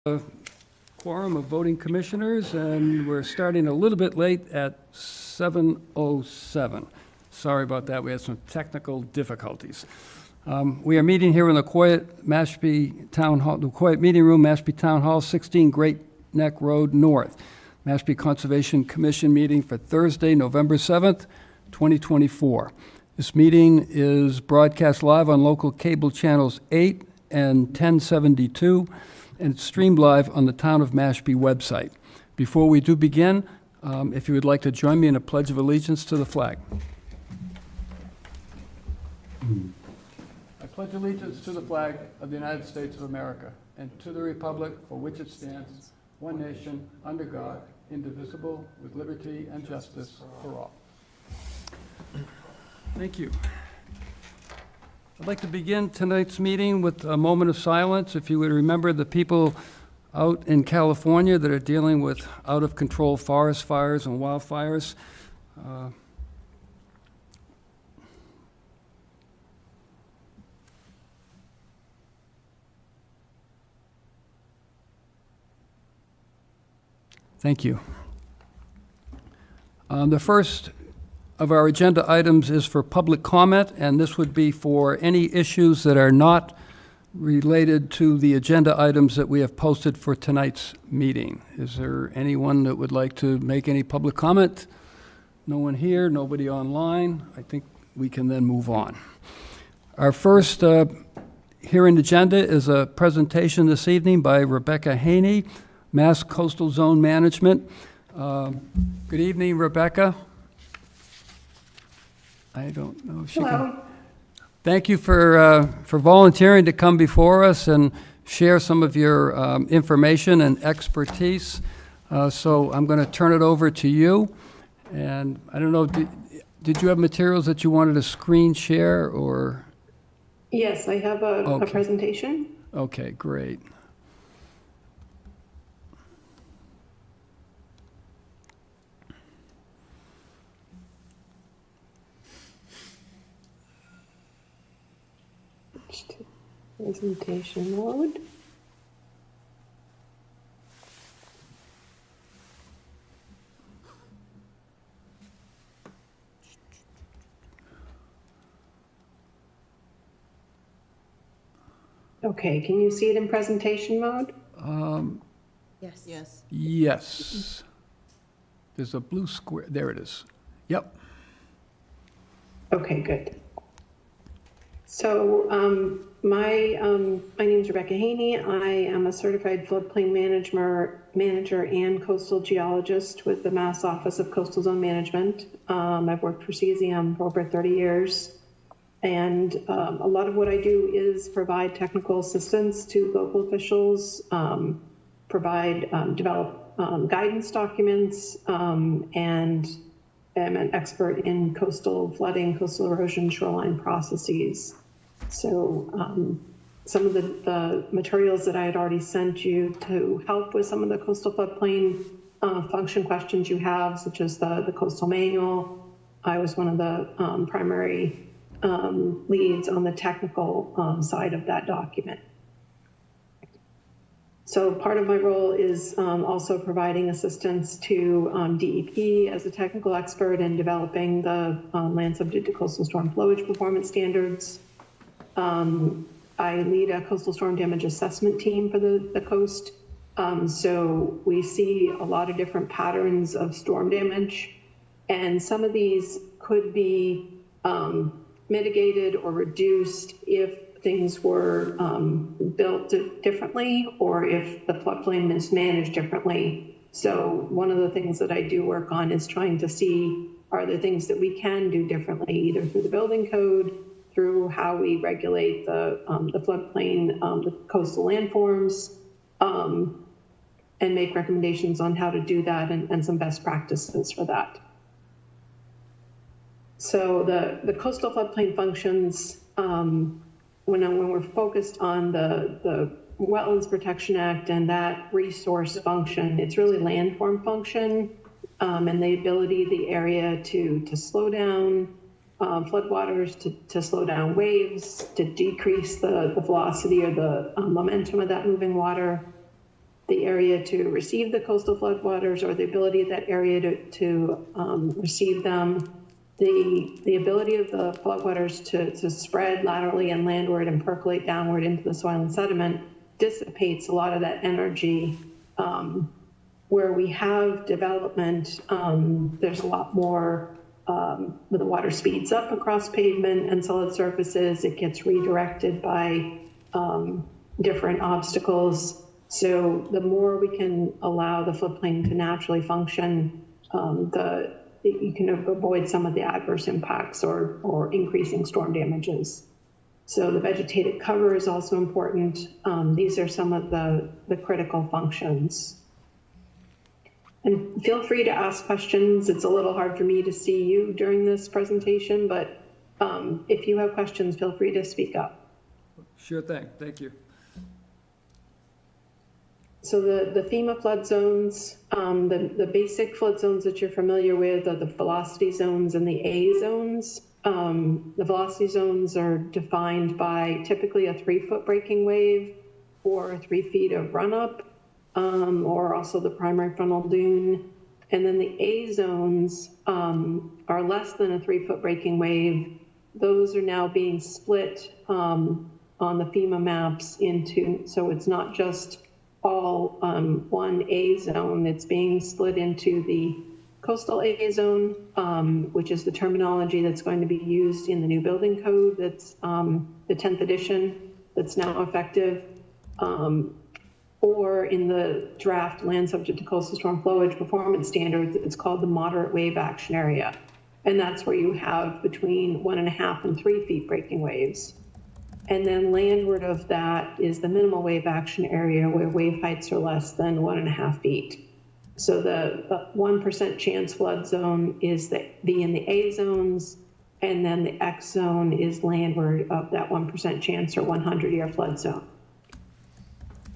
A quorum of voting commissioners, and we're starting a little bit late at 7:07. Sorry about that, we had some technical difficulties. We are meeting here in the quiet Mashpee Town Hall, the quiet meeting room, Mashpee Town Hall, 16 Great Neck Road North. Mashpee Conservation Commission meeting for Thursday, November 7th, 2024. This meeting is broadcast live on local cable channels 8 and 1072, and it's streamed live on the Town of Mashpee website. Before we do begin, if you would like to join me in a pledge of allegiance to the flag. I pledge allegiance to the flag of the United States of America and to the republic for which it stands, one nation, under God, indivisible, with liberty and justice for all. Thank you. I'd like to begin tonight's meeting with a moment of silence. If you would remember the people out in California that are dealing with out-of-control forest fires and wildfires. Thank you. The first of our agenda items is for public comment, and this would be for any issues that are not related to the agenda items that we have posted for tonight's meeting. Is there anyone that would like to make any public comment? No one here, nobody online. I think we can then move on. Our first hearing agenda is a presentation this evening by Rebecca Haney, Mass Coastal Zone Management. Good evening, Rebecca. I don't know if she can. Thank you for volunteering to come before us and share some of your information and expertise. So I'm going to turn it over to you. And I don't know, did you have materials that you wanted to screen share or? Yes, I have a presentation. Okay, great. Presentation mode. Okay, can you see it in presentation mode? Yes. Yes. Yes. There's a blue square. There it is. Yep. Okay, good. So my name is Rebecca Haney. I am a certified floodplain manager and coastal geologist with the Mass Office of Coastal Zone Management. I've worked for CZM for over 30 years. And a lot of what I do is provide technical assistance to local officials, develop guidance documents, and am an expert in coastal flooding, coastal erosion, shoreline processes. So some of the materials that I had already sent you to help with some of the coastal floodplain function questions you have, such as the coastal manual. I was one of the primary leads on the technical side of that document. So part of my role is also providing assistance to DEP as a technical expert in developing the land subject to coastal storm flowage performance standards. I lead a coastal storm damage assessment team for the coast. So we see a lot of different patterns of storm damage, and some of these could be mitigated or reduced if things were built differently or if the floodplain is managed differently. So one of the things that I do work on is trying to see, are there things that we can do differently, either through the building code, through how we regulate the floodplain, the coastal landforms, and make recommendations on how to do that and some best practices for that. So the coastal floodplain functions, when we're focused on the Wetlands Protection Act and that resource function, it's really landform function and the ability of the area to slow down floodwaters, to slow down waves, to decrease the velocity or the momentum of that moving water, the area to receive the coastal floodwaters or the ability of that area to receive them, the ability of the floodwaters to spread laterally and landward and percolate downward into the soil and sediment dissipates a lot of that energy. Where we have development, there's a lot more, the water speeds up across pavement and solid surfaces. It gets redirected by different obstacles. So the more we can allow the floodplain to naturally function, you can avoid some of the adverse impacts or increasing storm damages. So the vegetated cover is also important. These are some of the critical functions. And feel free to ask questions. It's a little hard for me to see you during this presentation, but if you have questions, feel free to speak up. Sure thing. Thank you. So the FEMA flood zones, the basic flood zones that you're familiar with are the velocity zones and the A zones. The velocity zones are defined by typically a 3-foot breaking wave or 3 feet of run-up, or also the primary frontal dune. And then the A zones are less than a 3-foot breaking wave. Those are now being split on the FEMA maps into, so it's not just all one A zone. It's being split into the coastal A zone, which is the terminology that's going to be used in the new building code that's the 10th edition that's now effective, or in the draft land subject to coastal storm flowage performance standards, it's called the moderate wave action area. And that's where you have between 1.5 and 3 feet breaking waves. And then landward of that is the minimal wave action area where wave heights are less than 1.5 feet. So the 1% chance flood zone is be in the A zones, and then the X zone is landward of that 1% chance or 100-year flood zone.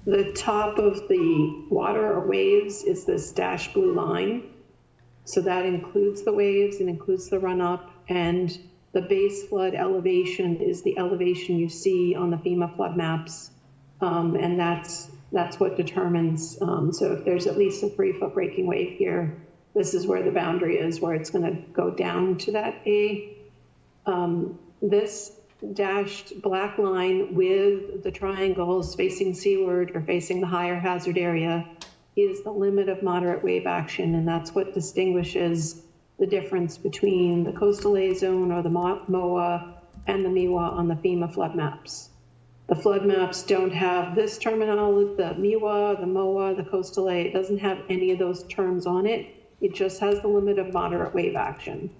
The top of the water or waves is this dashed blue line. So that includes the waves and includes the runoff, and the base flood elevation is the elevation you see on the FEMA flood maps, and that's what determines. So if there's at least a 3-foot breaking wave here, this is where the boundary is, where it's going to go down to that A. This dashed black line with the triangles facing seaward or facing the higher hazard area is the limit of moderate wave action, and that's what distinguishes the difference between the coastal A zone or the MOA and the MIWA on the FEMA flood maps. The flood maps don't have this terminology, the MIWA, the MOA, the coastal A. It doesn't have any of those terms on it. It just has the limit of moderate wave action.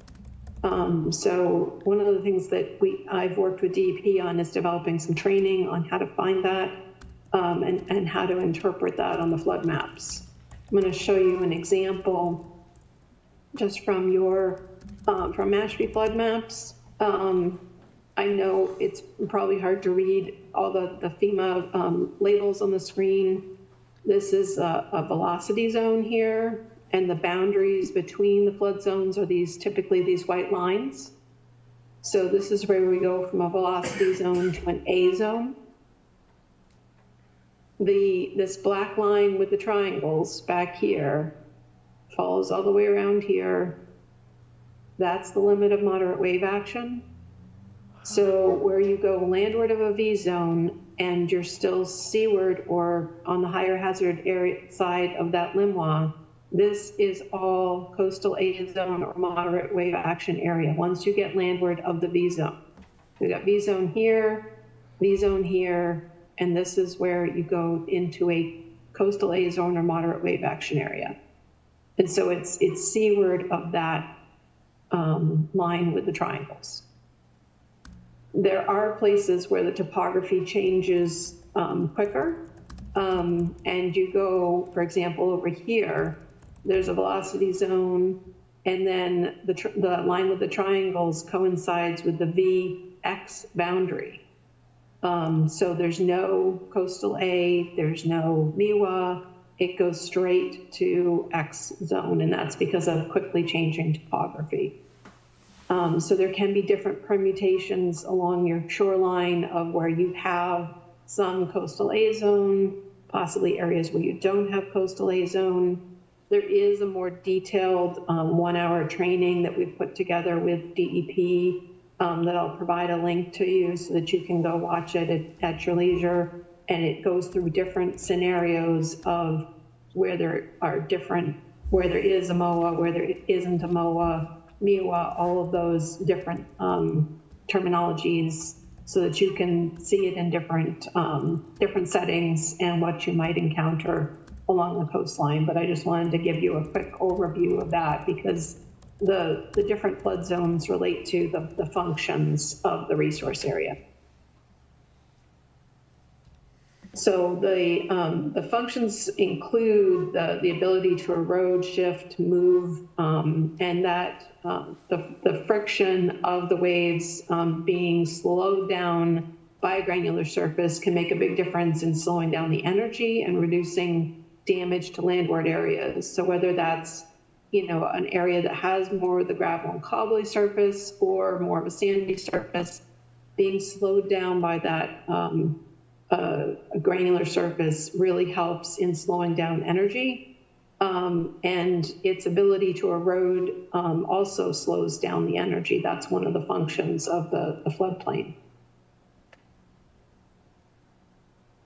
So one of the things that I've worked with DEP on is developing some training on how to find that and how to interpret that on the flood maps. I'm going to show you an example just from your from Mashpee flood maps. I know it's probably hard to read all the FEMA labels on the screen. This is a velocity zone here, and the boundaries between the flood zones are typically these white lines. So this is where we go from a velocity zone to an A zone. This black line with the triangles back here follows all the way around here. That's the limit of moderate wave action. So where you go landward of a V zone and you're still seaward or on the higher hazard area side of that LMWA, this is all coastal A zone or moderate wave action area once you get landward of the V zone. We've got V zone here, and this is where you go into a coastal A zone or moderate wave action area. And so it's seaward of that line with the triangles. There are places where the topography changes quicker, and you go, for example, over here, there's a velocity zone, and then the line with the triangles coincides with the VX boundary. So there's no coastal A, there's no MIWA, it goes straight to X zone, and that's because of quickly changing topography. So there can be different permutations along your shoreline of where you have some coastal A zone possibly areas where you don't have coastal A zone. There is a more detailed 1-hour training that we've put together with DEP that I'll provide a link to you so that you can go watch it at your leisure. And it goes through different scenarios of where there is a MOA, where there isn't a MOA, MIWA, all of those different terminologies, so that you can see it in different settings and what you might encounter along the coastline. But I just wanted to give you a quick overview of that, because the different flood zones relate to the functions of the resource area. So the functions include the ability to erode, shift, move, and that the friction of the waves being slowed down by a granular surface can make a big difference in slowing down the energy and reducing damage to landward areas. So whether that's, you know, an area that has more of the gravel and cobbly surface or more of a sandy surface, being slowed down by that a granular surface really helps in slowing down energy, and its ability to erode also slows down the energy. That's one of the functions of the floodplain.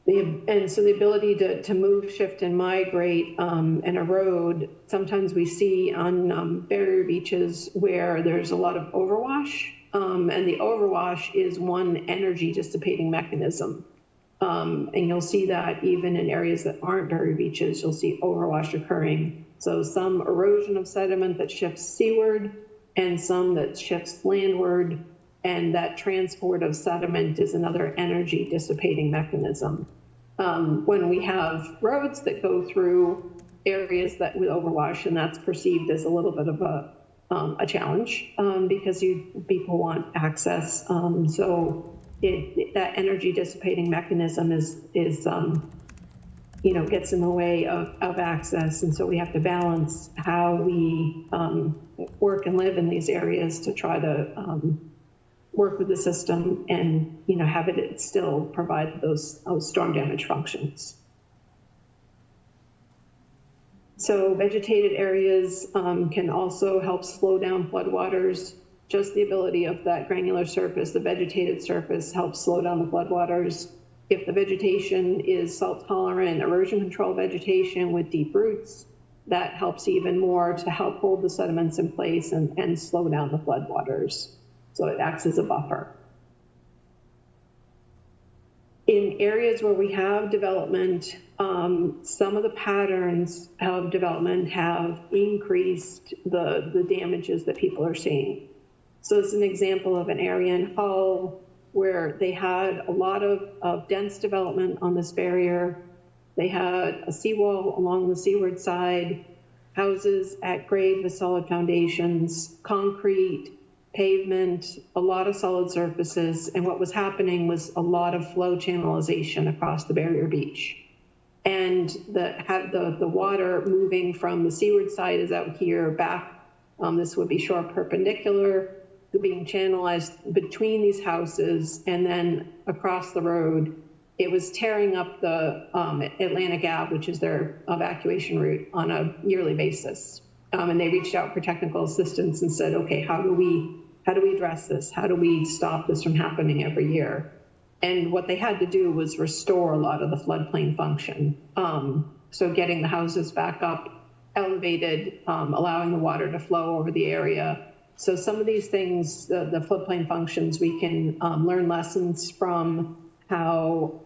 And so the ability to move, shift, and migrate and erode, sometimes we see on barrier beaches where there's a lot of overwash, and the overwash is one energy dissipating mechanism. And you'll see that even in areas that aren't barrier beaches, you'll see overwash occurring. So some erosion of sediment that shifts seaward and some that shifts landward, and that transport of sediment is another energy dissipating mechanism. When we have roads that go through areas that with overwash, and that's perceived as a little bit of a challenge because people want access. So that energy dissipating mechanism is you know, gets in the way of access. And so we have to balance how we work and live in these areas to try to work with the system and, you know, have it still provide those storm damage functions. So vegetated areas can also help slow down floodwaters. Just the ability of that granular surface, the vegetated surface, helps slow down the floodwaters. If the vegetation is salt tolerant, erosion control vegetation with deep roots, that helps even more to help hold the sediments in place and slow down the floodwaters. So it acts as a buffer. In areas where we have development, some of the patterns of development have increased the damages that people are seeing. So it's an example of an area in Hull where they had a lot of dense development on this barrier. They had a seawall along the seaward side, houses at grade with solid foundations, concrete, pavement, a lot of solid surfaces. And what was happening was a lot of flow channelization across the barrier beach. And the water moving from the seaward side is out here back. This would be shore perpendicular, being channelized between these houses, and then across the road, it was tearing up the Atlantic Ave, which is their evacuation route, on a yearly basis. And they reached out for technical assistance and said, okay, how do we address this? How do we stop this from happening every year? And what they had to do was restore a lot of the floodplain function. So getting the houses back up, elevated, allowing the water to flow over the area. So some of these things, the floodplain functions, we can learn lessons from how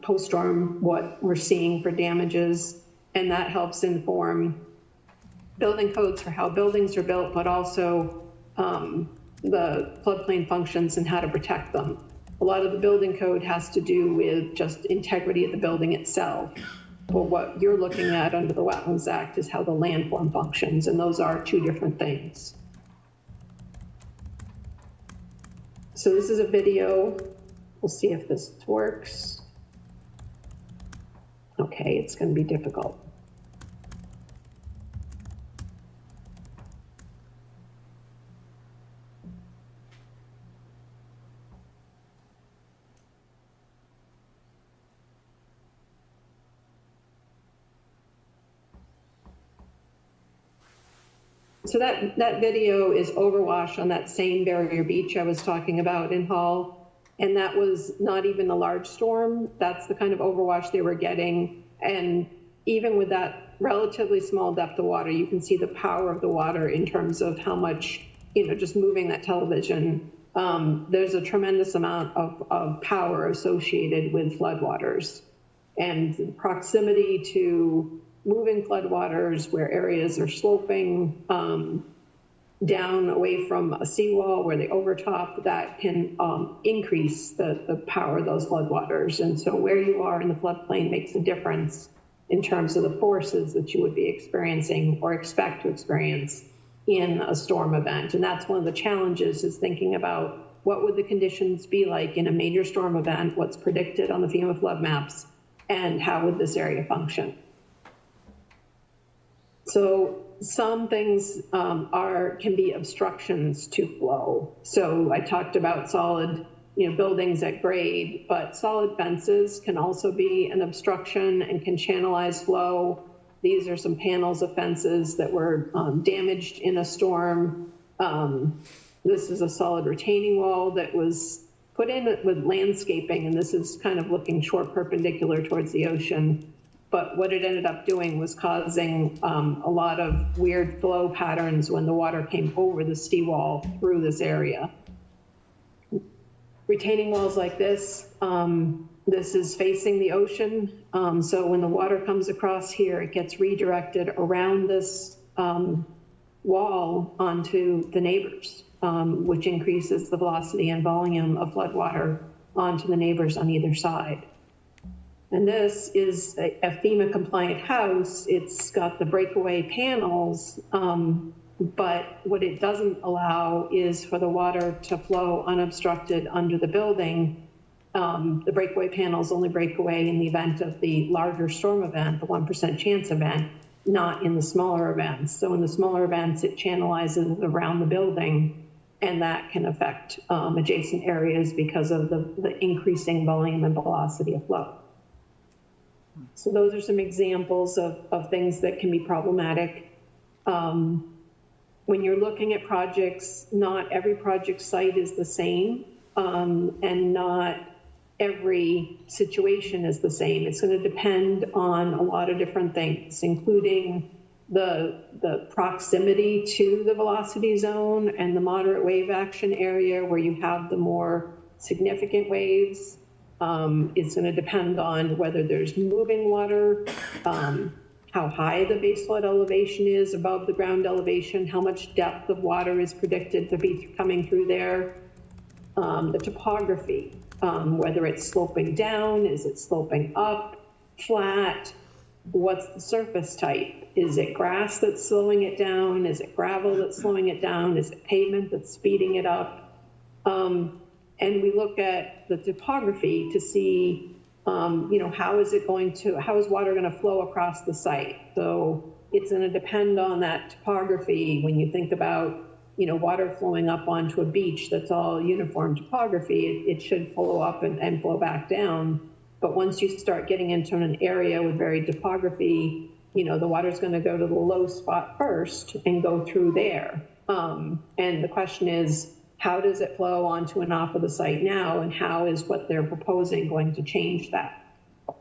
post-storm, what we're seeing for damages, and that helps inform building codes for how buildings are built, but also the floodplain functions and how to protect them. A lot of the building code has to do with just integrity of the building itself. But what you're looking at under the Wetlands Act is how the landform functions, and those are two different things. So this is a video. We'll see if this works. Okay, it's going to be difficult. So that video is overwash on that same barrier beach I was talking about in Hull. And that was not even a large storm. That's the kind of overwash they were getting. And even with that relatively small depth of water, you can see the power of the water in terms of how much, just moving that television. There's a tremendous amount of power associated with floodwaters. And the proximity to moving floodwaters where areas are sloping down away from a seawall where they overtop, that can increase the power of those floodwaters. And so where you are in the floodplain makes a difference in terms of the forces that you would be experiencing or expect to experience in a storm event. And that's one of the challenges, is thinking about what would the conditions be like in a major storm event, what's predicted on the FEMA flood maps, and how would this area function. So some things can be obstructions to flow. So I talked about solid buildings at grade, but solid fences can also be an obstruction and can channelize flow. These are some panels of fences that were damaged in a storm. This is a solid retaining wall that was put in with landscaping, and this is kind of looking short perpendicular towards the ocean. But what it ended up doing was causing a lot of weird flow patterns when the water came over the seawall through this area. Retaining walls like this, this is facing the ocean. So when the water comes across here, it gets redirected around this wall onto the neighbors, which increases the velocity and volume of floodwater onto the neighbors on either side. And this is a FEMA compliant house. It's got the breakaway panels, but what it doesn't allow is for the water to flow unobstructed under the building. The breakaway panels only break away in the event of the larger storm event, the 1% chance event, not in the smaller events. So in the smaller events, it channelizes around the building, and that can affect adjacent areas because of the increasing volume and velocity of flow. So those are some examples of things that can be problematic. When you're looking at projects, not every project site is the same, and not every situation is the same. It's going to depend on a lot of different things, including the proximity to the velocity zone and the moderate wave action area where you have the more significant waves. It's going to depend on whether there's moving water, how high the base flood elevation is above the ground elevation, how much depth of water is predicted to be coming through there, the topography, whether it's sloping down, is it sloping up, flat, what's the surface type? Is it grass that's slowing it down? Is it gravel that's slowing it down? Is it pavement that's speeding it up? And we look at the topography to see, how is water going to flow across the site? So it's going to depend on that topography. When you think about, water flowing up onto a beach that's all uniform topography, it should flow up and flow back down. But once you start getting into an area with varied topography, the water's going to go to the low spot first and go through there. And the question is, how does it flow onto and off of the site now, and how is what they're proposing going to change that?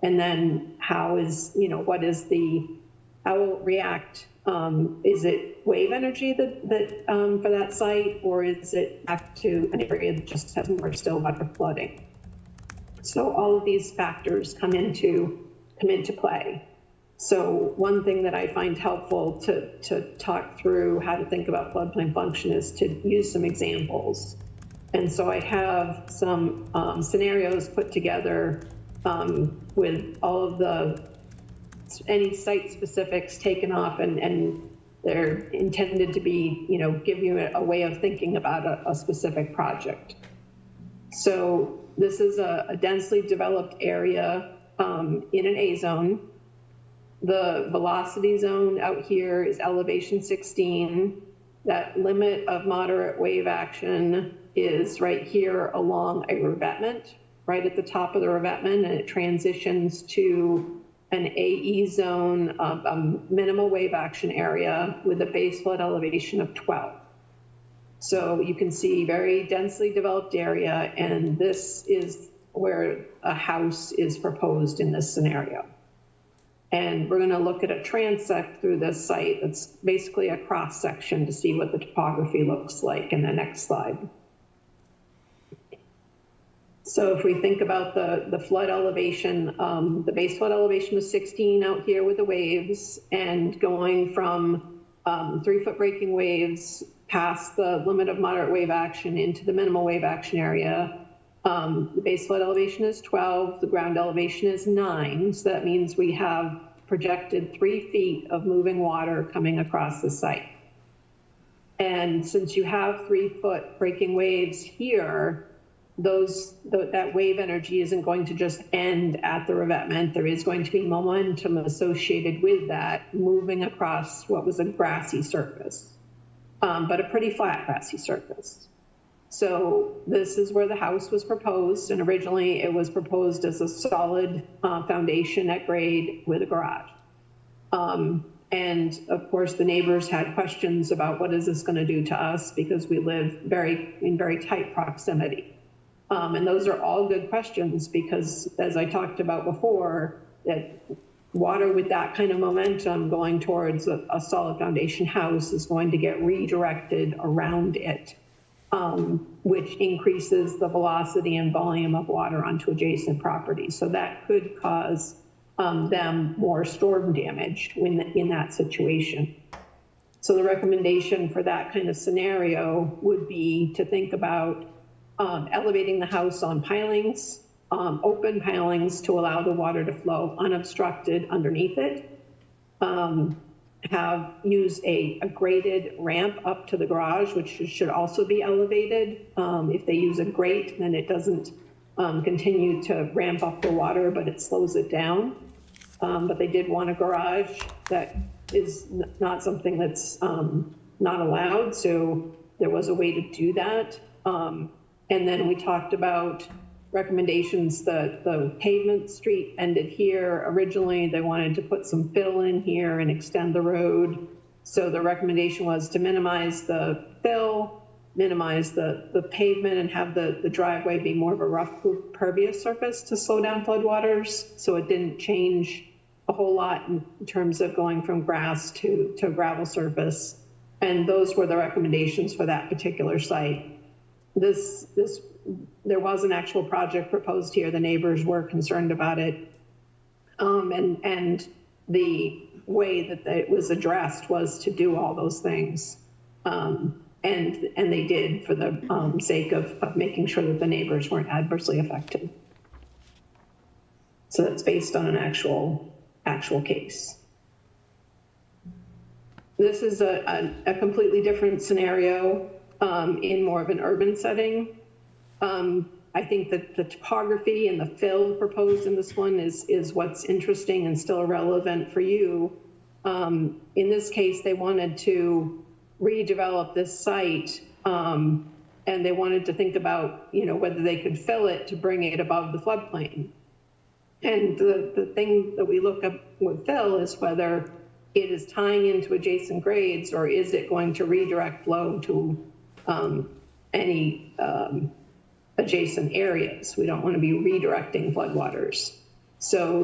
And then how will it react? Is it wave energy that for that site, or is it back to an area that just has more still water flooding? So all of these factors come into play. So one thing that I find helpful to talk through how to think about floodplain function is to use some examples. And so I have some scenarios put together with all of any site specifics taken off, and they're intended to be, give you a way of thinking about a specific project. So this is a densely developed area in an A zone. The velocity zone out here is elevation 16. That limit of moderate wave action is right here along a revetment, right at the top of the revetment, and it transitions to an AE zone, a minimal wave action area with a base flood elevation of 12. So you can see very densely developed area, and this is where a house is proposed in this scenario. And we're going to look at a transect through this site that's basically a cross section to see what the topography looks like in the next slide. So if we think about the flood elevation, the base flood elevation was 16 out here with the waves, and going from 3-foot breaking waves past the limit of moderate wave action into the minimal wave action area. The base flood elevation is 12, the ground elevation is 9. So that means we have projected 3 feet of moving water coming across the site. And since you have 3-foot breaking waves here, that wave energy isn't going to just end at the revetment. There is going to be momentum associated with that moving across what was a grassy surface, but a pretty flat grassy surface. So this is where the house was proposed, and originally it was proposed as a solid foundation at grade with a garage. And of course the neighbors had questions about what is this going to do to us, because we live in very tight proximity. And those are all good questions, because as I talked about before, that water with that kind of momentum going towards a solid foundation house is going to get redirected around it, which increases the velocity and volume of water onto adjacent properties. So that could cause them more storm damage in that situation. So the recommendation for that kind of scenario would be to think about elevating the house on pilings, open pilings to allow the water to flow unobstructed underneath it. Use a graded ramp up to the garage, which should also be elevated. If they use a grate, then it doesn't continue to ramp up the water, but it slows it down. But they did want a garage. That is not something that's not allowed, so there was a way to do that. And then we talked about recommendations. The pavement street ended here. Originally, they wanted to put some fill in here and extend the road. So the recommendation was to minimize the fill, minimize the pavement, and have the driveway be more of a rough pervious surface to slow down floodwaters. So it didn't change a whole lot in terms of going from grass to gravel surface. And those were the recommendations for that particular site. There was an actual project proposed here. The neighbors were concerned about it. And the way that it was addressed was to do all those things. And they did, for the sake of making sure that the neighbors weren't adversely affected. So that's based on an actual case. This is a completely different scenario in more of an urban setting. I think that the topography and the fill proposed in this one is what's interesting and still relevant for you. In this case, they wanted to redevelop this site, and they wanted to think about, whether they could fill it to bring it above the floodplain. And the thing that we look up with fill is whether it is tying into adjacent grades, or is it going to redirect flow to any adjacent areas. We don't want to be redirecting floodwaters. So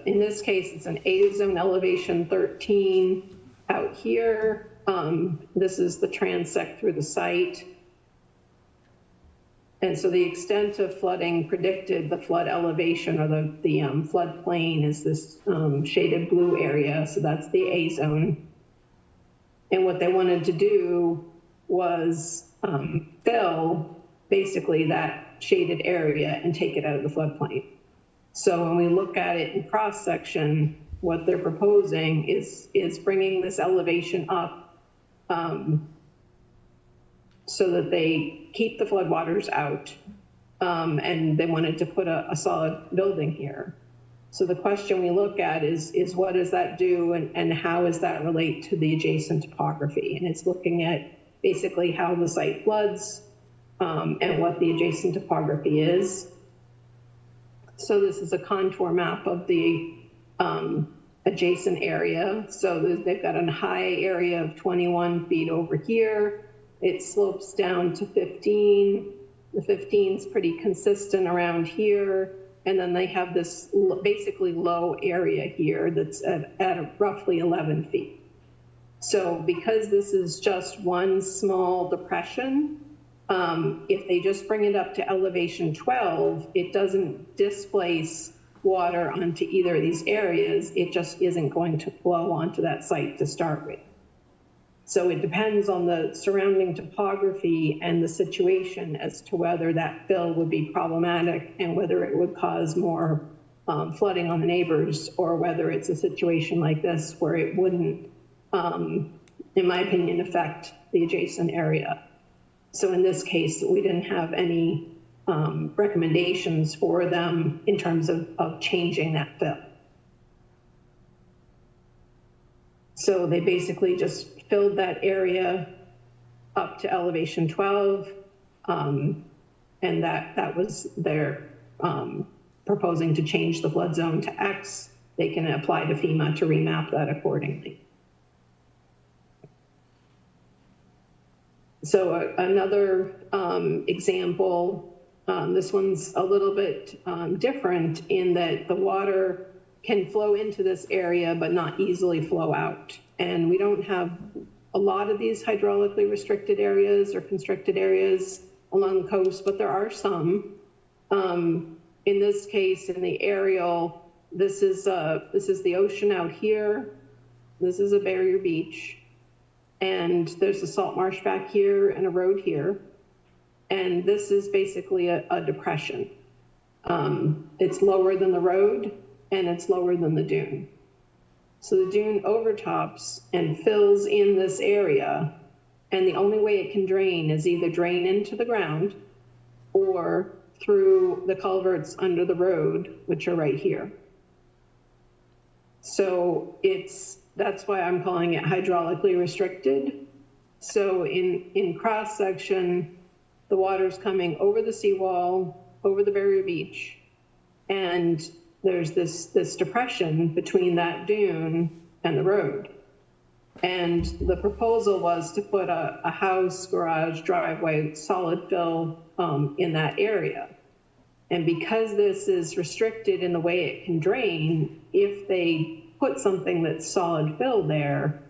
in this case, it's an A zone elevation 13 out here. This is the transect through the site. And so the extent of flooding predicted, the flood elevation, or the floodplain, is this shaded blue area. So that's the A zone. And what they wanted to do was fill basically that shaded area and take it out of the floodplain. So when we look at it in cross section, what they're proposing is bringing this elevation up so that they keep the floodwaters out, and they wanted to put a solid building here. So the question we look at is what does that do, and how does that relate to the adjacent topography? And it's looking at basically how the site floods and what the adjacent topography is. So this is a contour map of the adjacent area. So they've got a high area of 21 feet over here. It slopes down to 15. The 15 is pretty consistent around here. And then they have this basically low area here that's at roughly 11 feet. So because this is just one small depression, if they just bring it up to elevation 12, it doesn't displace water onto either of these areas. It just isn't going to flow onto that site to start with. So it depends on the surrounding topography and the situation as to whether that fill would be problematic and whether it would cause more flooding on the neighbors, or whether it's a situation like this where it wouldn't, in my opinion, affect the adjacent area. So in this case, we didn't have any recommendations for them in terms of changing that fill. So they basically just filled that area up to elevation 12, and that was their proposing to change the flood zone to X. They can apply to FEMA to remap that accordingly. So another example, this one's a little bit different in that the water can flow into this area but not easily flow out. And we don't have a lot of these hydraulically restricted areas or constricted areas along the coast, but there are some. In this case, in the aerial, this is the ocean out here. This is a barrier beach. And there's a salt marsh back here and a road here. And this is basically a depression. It's lower than the road and it's lower than the dune. So the dune overtops and fills in this area, and the only way it can drain is either drain into the ground or through the culverts under the road, which are right here. So that's why I'm calling it hydraulically restricted. So in cross section, the water's coming over the seawall, over the barrier beach, and there's this depression between that dune and the road. And the proposal was to put a house, garage, driveway, solid fill in that area. And because this is restricted in the way it can drain, if they put something that's solid fill there,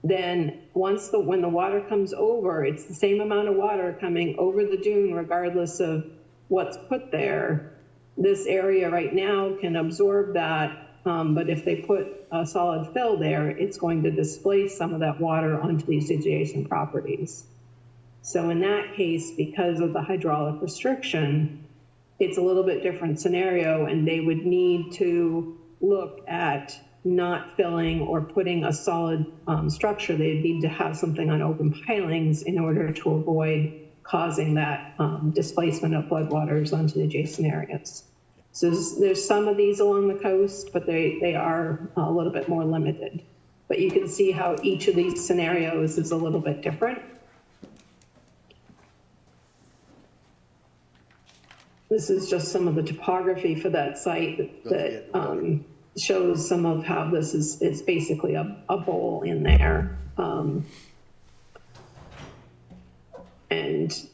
then when the water comes over, it's the same amount of water coming over the dune regardless of what's put there. This area right now can absorb that, but if they put a solid fill there, it's going to displace some of that water onto these adjacent properties. So in that case, because of the hydraulic restriction, it's a little bit different scenario, and they would need to look at not filling or putting a solid structure. They'd need to have something on open pilings in order to avoid causing that displacement of floodwaters onto the adjacent areas. So there's some of these along the coast, but they are a little bit more limited. But you can see how each of these scenarios is a little bit different. This is just some of the topography for that site that shows some of how this is basically a bowl in there. And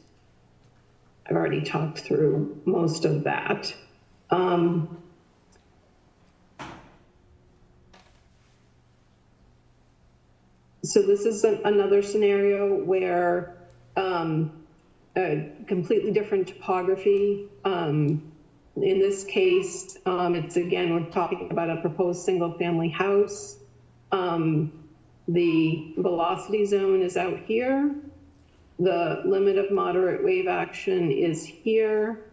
I've already talked through most of that. So this is another scenario where a completely different topography. In this case, it's again, we're talking about a proposed single family house. The velocity zone is out here. The limit of moderate wave action is here.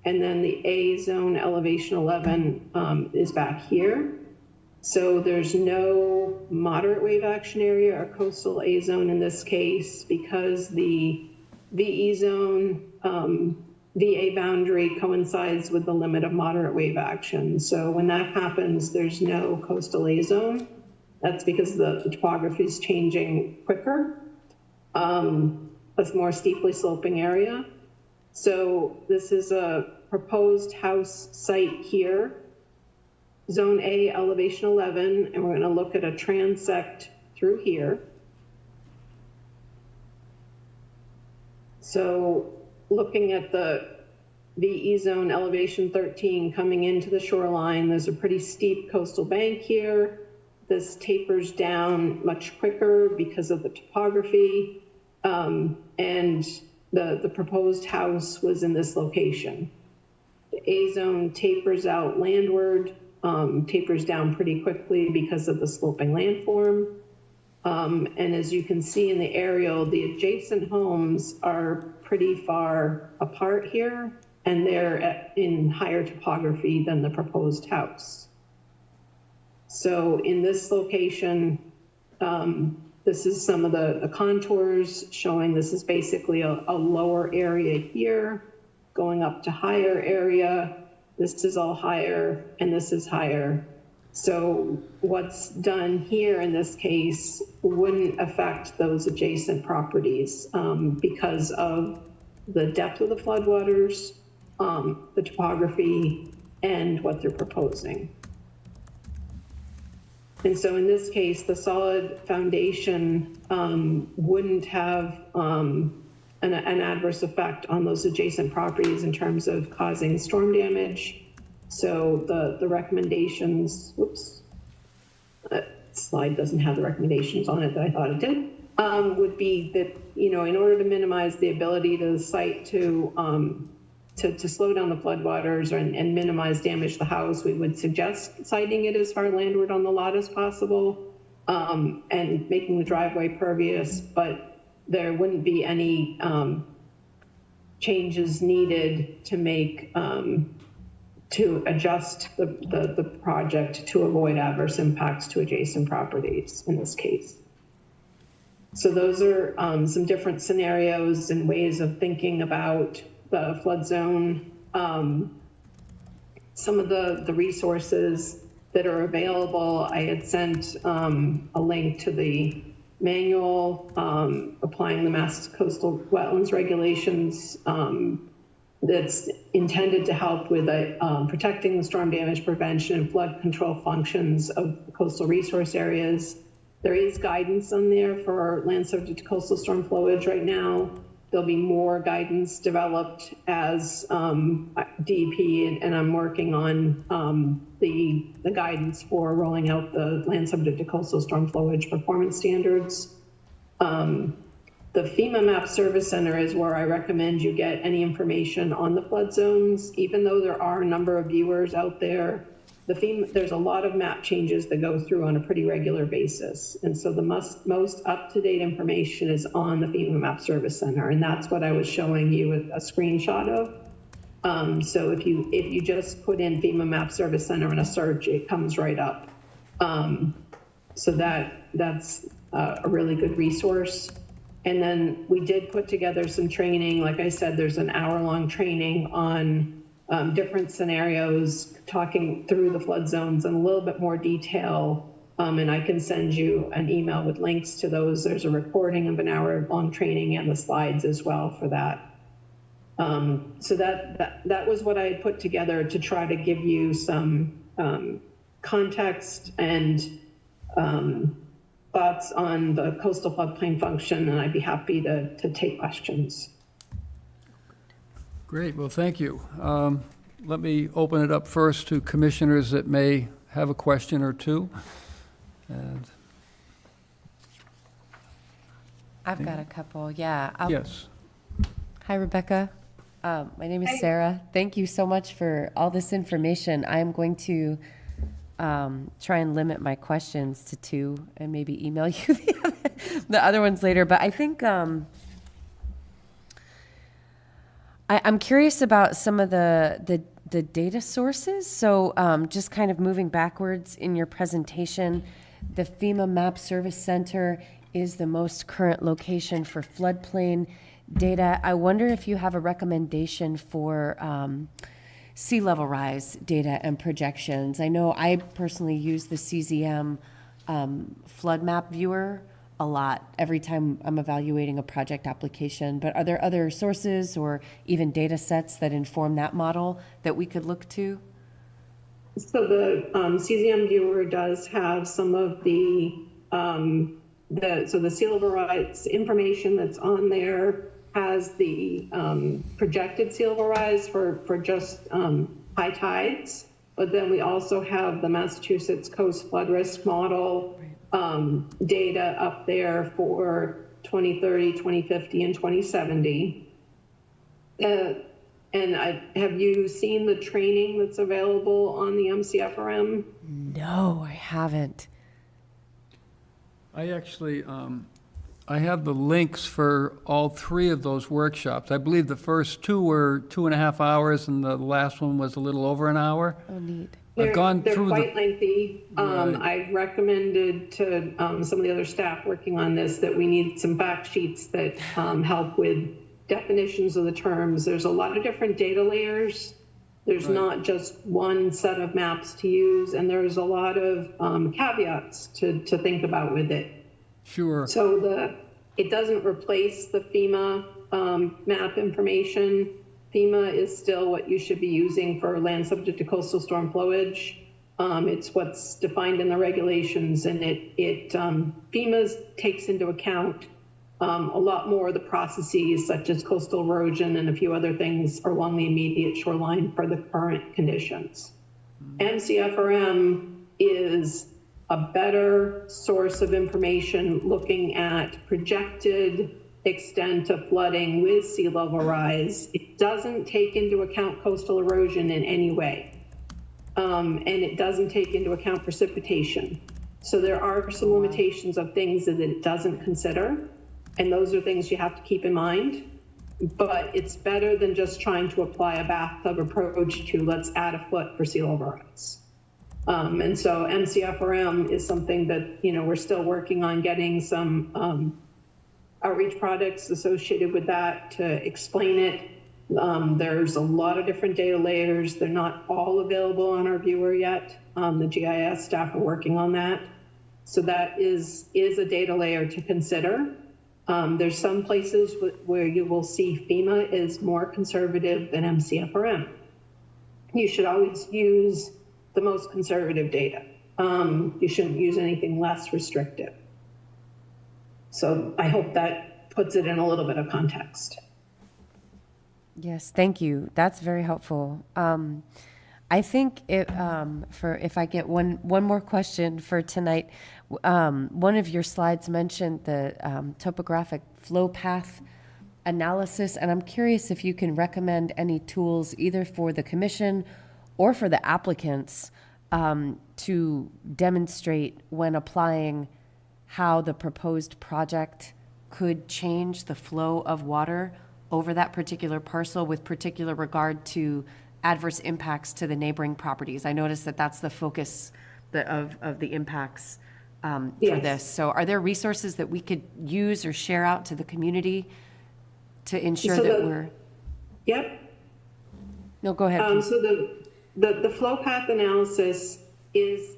And then the A zone, elevation 11, is back here. So there's no moderate wave action area or coastal A zone in this case, because the VE zone, VA boundary coincides with the limit of moderate wave action. So when that happens, there's no coastal A zone. That's because the topography is changing quicker. A more steeply sloping area. So this is a proposed house site here. Zone A elevation 11, and we're going to look at a transect through here. So looking at the VE zone elevation 13 coming into the shoreline, there's a pretty steep coastal bank here. This tapers down much quicker because of the topography, and the proposed house was in this location. The A zone tapers out landward, tapers down pretty quickly because of the sloping landform. And as you can see in the aerial, the adjacent homes are pretty far apart here, and they're in higher topography than the proposed house. So in this location, this is some of the contours showing this is basically a lower area here, going up to higher area. This is all higher, and this is higher. So what's done here in this case wouldn't affect those adjacent properties because of the depth of the floodwaters, the topography, and what they're proposing. And so in this case, the solid foundation wouldn't have an adverse effect on those adjacent properties in terms of causing storm damage. So the recommendations, whoops, that slide doesn't have the recommendations on it that I thought it did, would be that, you know, in order to minimize the ability to the site to slow down the floodwaters and minimize damage to the house, we would suggest siting it as far landward on the lot as possible, and making the driveway pervious, but there wouldn't be any changes needed to make to adjust the project to avoid adverse impacts to adjacent properties in this case. So those are some different scenarios and ways of thinking about the flood zone. Some of the resources that are available, I had sent a link to the manual applying the Mass Coastal Wetlands regulations that's intended to help with protecting the storm damage prevention and flood control functions of coastal resource areas. There is guidance on there for land subject to coastal storm flowage right now. There'll be more guidance developed as DEP, and I'm working on the guidance for rolling out the land subject to coastal storm flowage performance standards. The FEMA Map Service Center is where I recommend you get any information on the flood zones. Even though there are a number of viewers out there, there's a lot of map changes that go through on a pretty regular basis. And so the most up-to-date information is on the FEMA Map Service Center. And that's what I was showing you with a screenshot of. So if you just put in FEMA Map Service Center in a search, it comes right up. So that's a really good resource. And then we did put together some training. Like I said, there's an hour-long training on different scenarios, talking through the flood zones in a little bit more detail. And I can send you an email with links to those. There's a recording of an hour-long training and the slides as well for that. So that was what I had put together to try to give you some context and thoughts on the coastal floodplain function, and I'd be happy to take questions. Great, well, thank you. Let me open it up first to commissioners that may have a question or two. And I've got a couple, yeah. yes. Hi, Rebecca. My name is Sarah. Thank you so much for all this information. I'm going to try and limit my questions to 2 and maybe email you the other ones later. But I think I'm curious about some of the data sources. So just kind of moving backwards in your presentation, the FEMA Map Service Center is the most current location for floodplain data. I wonder if you have a recommendation for sea level rise data and projections. I know I personally use the CZM flood map viewer a lot every time I'm evaluating a project application, but are there other sources or even data sets that inform that model that we could look to? So the CZM viewer does have some of the sea level rise information that's on there has the projected sea level rise for just high tides, but then we also have the Massachusetts Coast Flood Risk Model data up there for 2030, 2050, and 2070. And have you seen the training that's available on the MCFRM? No, I haven't. I actually, I have the links for all three of those workshops. I believe the first two were 2.5 hours, and the last one was a little over an hour. Oh, neat. I've gone They're through quite the, lengthy. Right. I've recommended to some of the other staff working on this that we need some fact sheets that help with definitions of the terms. There's a lot of different data layers. There's Right. not just one set of maps to use, and there's a lot of caveats to think about with it. sure, So it doesn't replace the FEMA map information. FEMA is still what you should be using for land subject to coastal storm flowage. It's what's defined in the regulations, and FEMA takes into account a lot more of the processes such as coastal erosion and a few other things along the immediate shoreline for the current conditions. MCFRM is a better source of information looking at projected extent of flooding with sea level rise. It doesn't take into account coastal erosion in any way. And it doesn't take into account precipitation. So there are some limitations of things that it doesn't consider. And those are things you have to keep in mind. But it's better than just trying to apply a bathtub approach to let's add a foot for sea level rise. And so MCFRM is something that, we're still working on getting some outreach products associated with that to explain it. There's a lot of different data layers. They're not all available on our viewer yet. The GIS staff are working on that. So that is a data layer to consider. There's some places where you will see FEMA is more conservative than MCFRM. You should always use the most conservative data. You shouldn't use anything less restrictive. So I hope that puts it in a little bit of context. Yes, thank you. That's very helpful. I think if I get one more question for tonight, one of your slides mentioned the topographic flow path analysis, and I'm curious if you can recommend any tools either for the commission or for the applicants to demonstrate when applying how the proposed project could change the flow of water over that particular parcel with particular regard to adverse impacts to the neighboring properties. I noticed that that's the focus of the impacts for Yes. this. So are there resources that we could use or share out to the community to ensure So that we're... Yep. No, go ahead, please. So the flow path analysis is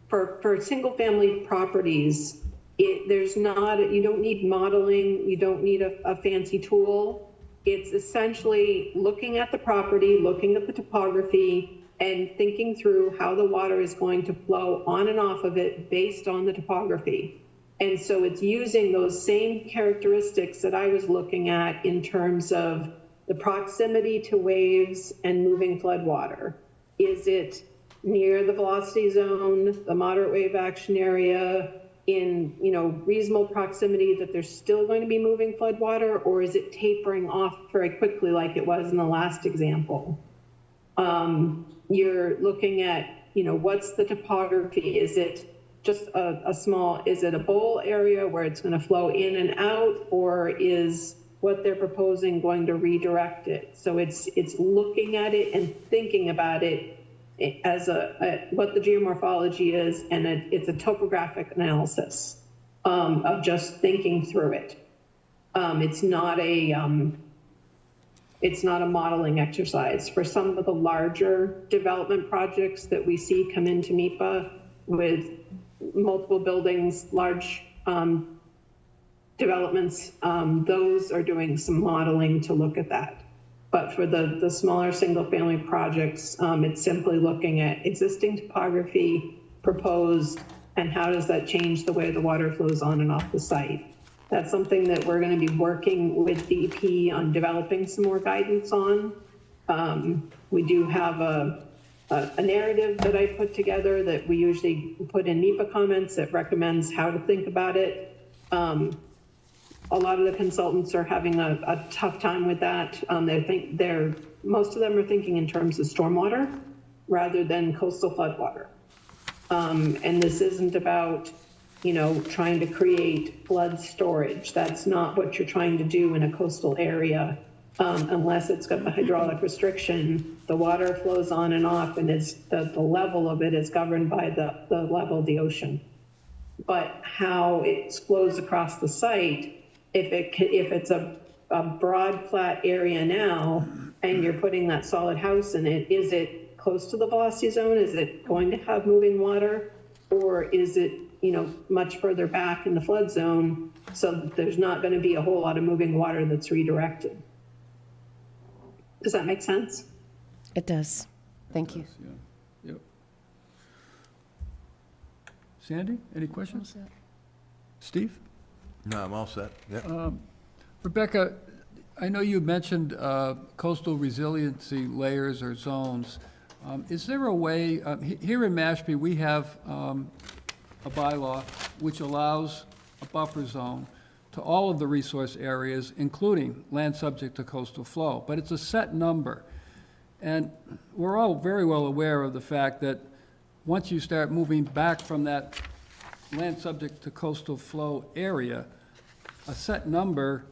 for single family properties. You don't need modeling. You don't need a fancy tool. It's essentially looking at the property, looking at the topography, and thinking through how the water is going to flow on and off of it based on the topography. And so it's using those same characteristics that I was looking at in terms of the proximity to waves and moving floodwater. Is it near the velocity zone, the moderate wave action area, in reasonable proximity that there's still going to be moving floodwater, or is it tapering off very quickly like it was in the last example? You're looking at, what's the topography? Is it just is it a bowl area where it's going to flow in and out, or is what they're proposing going to redirect it? So it's looking at it and thinking about it as what the geomorphology is, and it's a topographic analysis of just thinking through it. It's not a modeling exercise. For some of the larger development projects that we see come into MIPA with multiple buildings, large developments, those are doing some modeling to look at that. But for the smaller single-family projects, it's simply looking at existing topography, proposed, and how does that change the way the water flows on and off the site. That's something that we're going to be working with DEP on developing some more guidance on. We do have a narrative that I put together that we usually put in NEPA comments that recommends how to think about it. A lot of the consultants are having a tough time with that. Most of them are thinking in terms of stormwater rather than coastal floodwater. And this isn't about, trying to create flood storage. That's not what you're trying to do in a coastal area. Unless it's got the hydraulic restriction, the water flows on and off, and the level of it is governed by the level of the ocean. But how it flows across the site, if it's a broad, flat area now, and you're putting that solid house in it, is it close to the velocity zone? Is it going to have moving water? Or is it, much further back in the flood zone, so that there's not going to be a whole lot of moving water that's redirected? Does that make sense? It does. Thank you. Yeah. Yep. Sandy, any questions? Steve? No, I'm all set. Yep. Rebecca, I know you mentioned coastal resiliency layers or zones. Is there a way, here in Mashpee, we have a bylaw which allows a buffer zone to all of the resource areas, including land subject to coastal flow, but it's a set number. And we're all very well aware of the fact that once you start moving back from that land subject to coastal flow area, a set number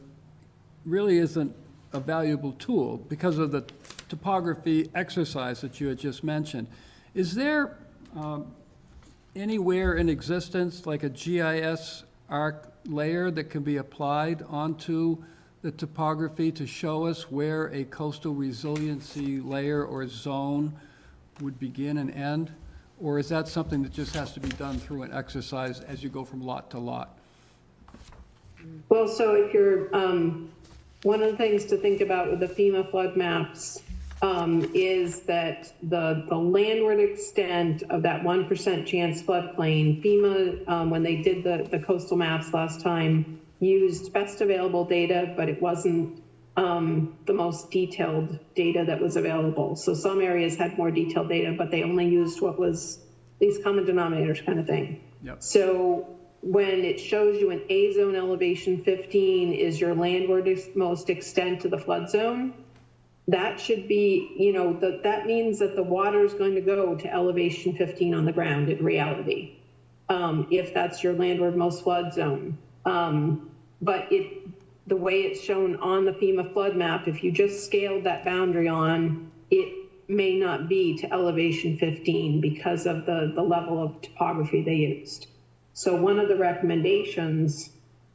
really isn't a valuable tool because of the topography exercise that you had just mentioned. Is there anywhere in existence like a GIS ARC layer that can be applied onto the topography to show us where a coastal resiliency layer or zone would begin and end? Or is that something that just has to be done through an exercise as you go from lot to lot? Well, so if you're, one of the things to think about with the FEMA flood maps is that the landward extent of that 1% chance floodplain, FEMA, when they did the coastal maps last time, used best available data, but it wasn't the most detailed data that was available. So some areas had more detailed data, but they only used what was least common denominators kind of thing. Yep. So when it shows you an A zone elevation 15 is your landward most extent to the flood zone, that should be, that means that the water is going to go to elevation 15 on the ground in reality, if that's your landward most flood zone. But the way it's shown on the FEMA flood map, if you just scaled that boundary on, it may not be to elevation 15 because of the level of topography they used. So one of the recommendations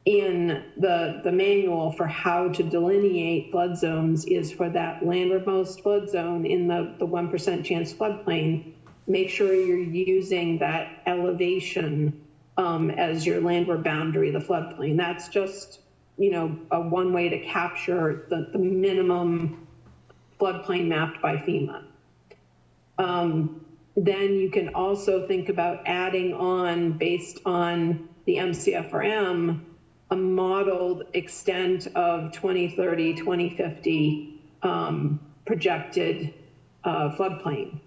in the manual for how to delineate flood zones is for that landwardmost flood zone in the 1% chance floodplain, make sure you're using that elevation as your landward boundary of the floodplain. That's just, a one way to capture the minimum floodplain mapped by FEMA. Then you can also think about adding on, based on the MCFRM, a modeled extent of 2030, 2050 projected floodplain.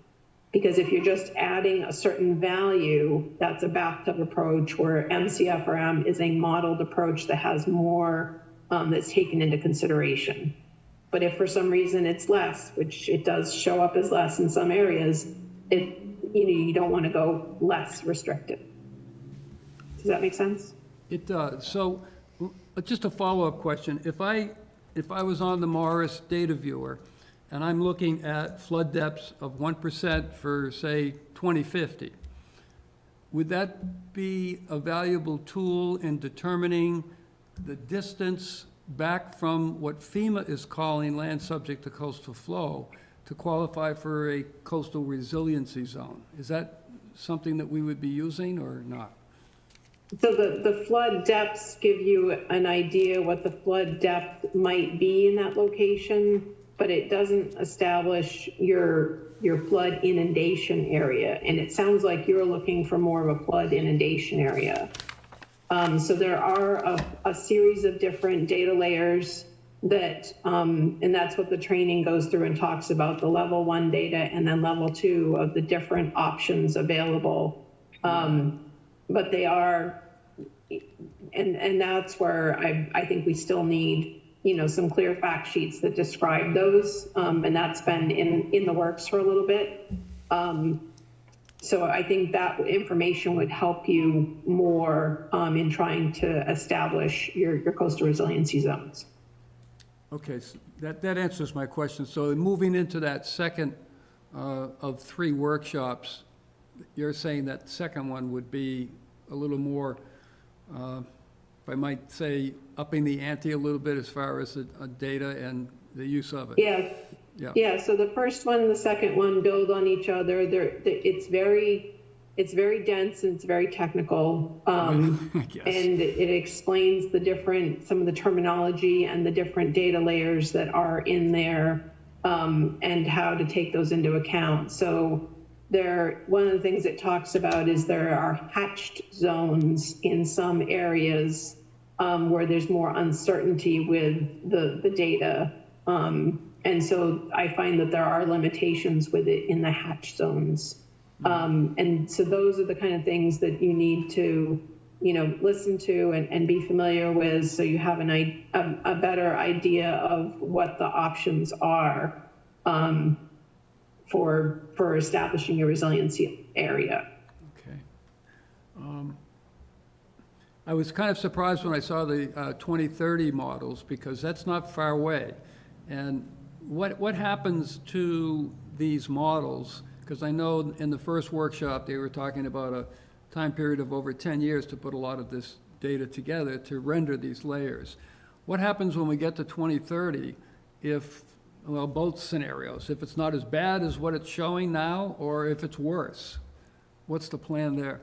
Because if you're just adding a certain value, that's a bathtub approach, where MCFRM is a modeled approach that has more that's taken into consideration. But if for some reason it's less, which it does show up as less in some areas, you don't want to go less restrictive. Does that make sense? It does. So just a follow-up question. If I was on the Morris data viewer and I'm looking at flood depths of 1% for, say, 2050, would that be a valuable tool in determining the distance back from what FEMA is calling land subject to coastal flow to qualify for a coastal resiliency zone? Is that something that we would be using or not? So the flood depths give you an idea what the flood depth might be in that location. but it doesn't establish your flood inundation area. And it sounds like you're looking for more of a flood inundation area. So there are a series of different data layers that, and that's what the training goes through and talks about, the level 1 data and then level 2 of the different options available. But they are, and that's where I think we still need, some clear fact sheets that describe those. And that's been in the works for a little bit. So I think that information would help you more in trying to establish your coastal resiliency zones. Okay, so that answers my question. So moving into that second of 3 workshops, you're saying that second one would be a little more, if I might say, upping the ante a little bit as far as the data and the use of it? Yeah. So the first one and the second one build on each other. It's very dense and it's very technical. I guess. And it explains some of the terminology and the different data layers that are in there, and how to take those into account. So one of the things it talks about is there are hatched zones in some areas where there's more uncertainty with the data. And so I find that there are limitations with it in the hatch zones. And so those are the kind of things that you need to, listen to and be familiar with, so you have a better idea of what the options are for establishing your resiliency area. Okay. I was kind of surprised when I saw the 2030 models, because that's not far away. And what happens to these models? Because I know in the first workshop, they were talking about a time period of over 10 years to put a lot of this data together to render these layers. What happens when we get to 2030 if, well, both scenarios, if it's not as bad as what it's showing now, or if it's worse? What's the plan there?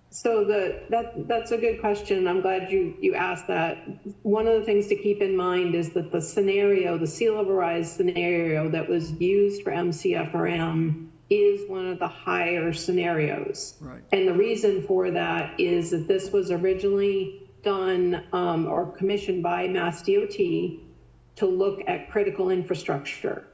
So that's a good question. I'm glad you asked that. One of the things to keep in mind is that the sea level rise scenario that was used for MCFRM is one of the higher scenarios. Right. And the reason for that is that this was originally done or commissioned by Mass DOT to look at critical infrastructure.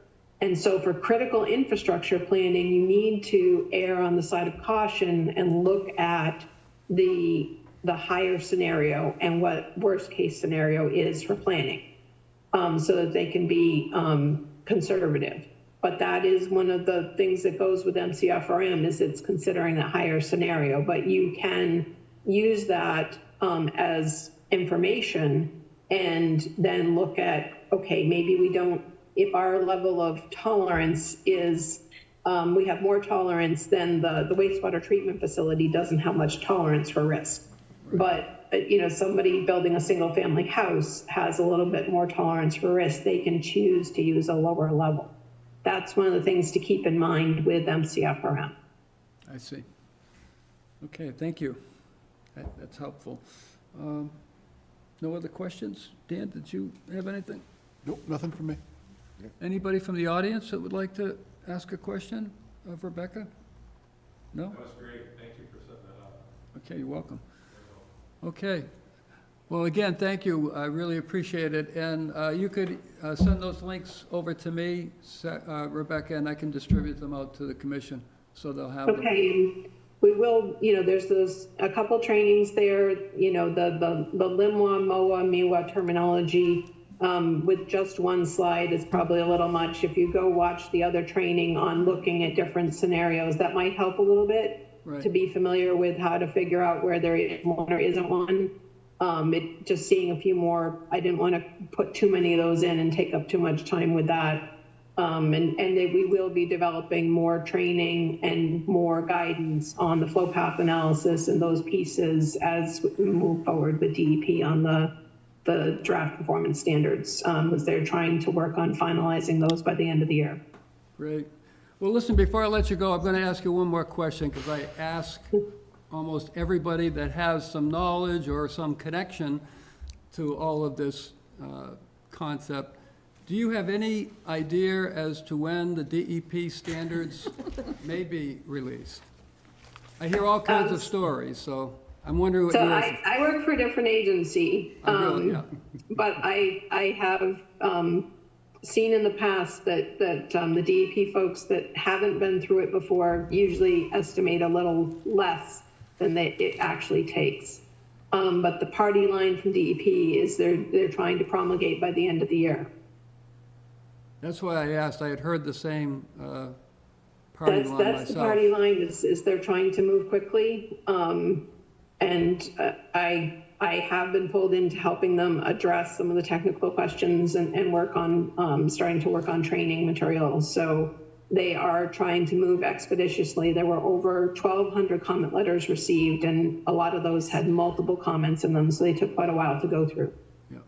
And so for critical infrastructure planning, you need to err on the side of caution and look at the higher scenario and what worst case scenario is for planning, so that they can be conservative. But that is one of the things that goes with MCFRM, is it's considering the higher scenario. But you can use that as information and then look at, okay, maybe we don't, if our level of tolerance is, we have more tolerance than the wastewater treatment facility doesn't have much tolerance for risk. But, somebody building a single family house has a little bit more tolerance for risk. They can choose to use a lower level. That's one of the things to keep in mind with MCFRM. I see. Okay, thank you. That's helpful. No other questions? Dan, did you have anything? Nope, nothing from me. Anybody from the audience that would like to ask a question of Rebecca? No? That was great. Thank you for setting that up. Okay, you're welcome. Okay. Well, again, thank you. I really appreciate it. And you could send those links over to me, Rebecca, and I can distribute them out to the commission, so they'll have them. Okay, and we will, there's a couple trainings there, the LIMWA, MOA, MIWA terminology. With just one slide is probably a little much. If you go watch the other training on looking at different scenarios, that might help a little bit. Right. To be familiar with how to figure out where there is one or isn't one. Just seeing a few more, I didn't want to put too many of those in and take up too much time with that. And we will be developing more training and more guidance on the flow path analysis and those pieces as we move forward with DEP on the draft performance standards, as they're trying to work on finalizing those by the end of the year. Great. Well, listen, before I let you go, I'm going to ask you one more question, because I ask almost everybody that has some knowledge or some connection to all of this concept. Do you have any idea as to when the DEP standards may be released? I hear all kinds of stories, so I'm wondering what So yours. I work for a different agency, Yeah. but I have seen in the past that the DEP folks that haven't been through it before usually estimate a little less than it actually takes. But the party line from DEP is they're trying to promulgate by the end of the year. That's why I asked. I had heard the same party line That's the party line is they're trying to move quickly. And I have been pulled into helping them address some of the technical questions and work on, starting to work on training materials. So they are trying to move expeditiously. There were over 1,200 comment letters received, and a lot of those had multiple comments in them, so they took quite a while to go through. Yeah.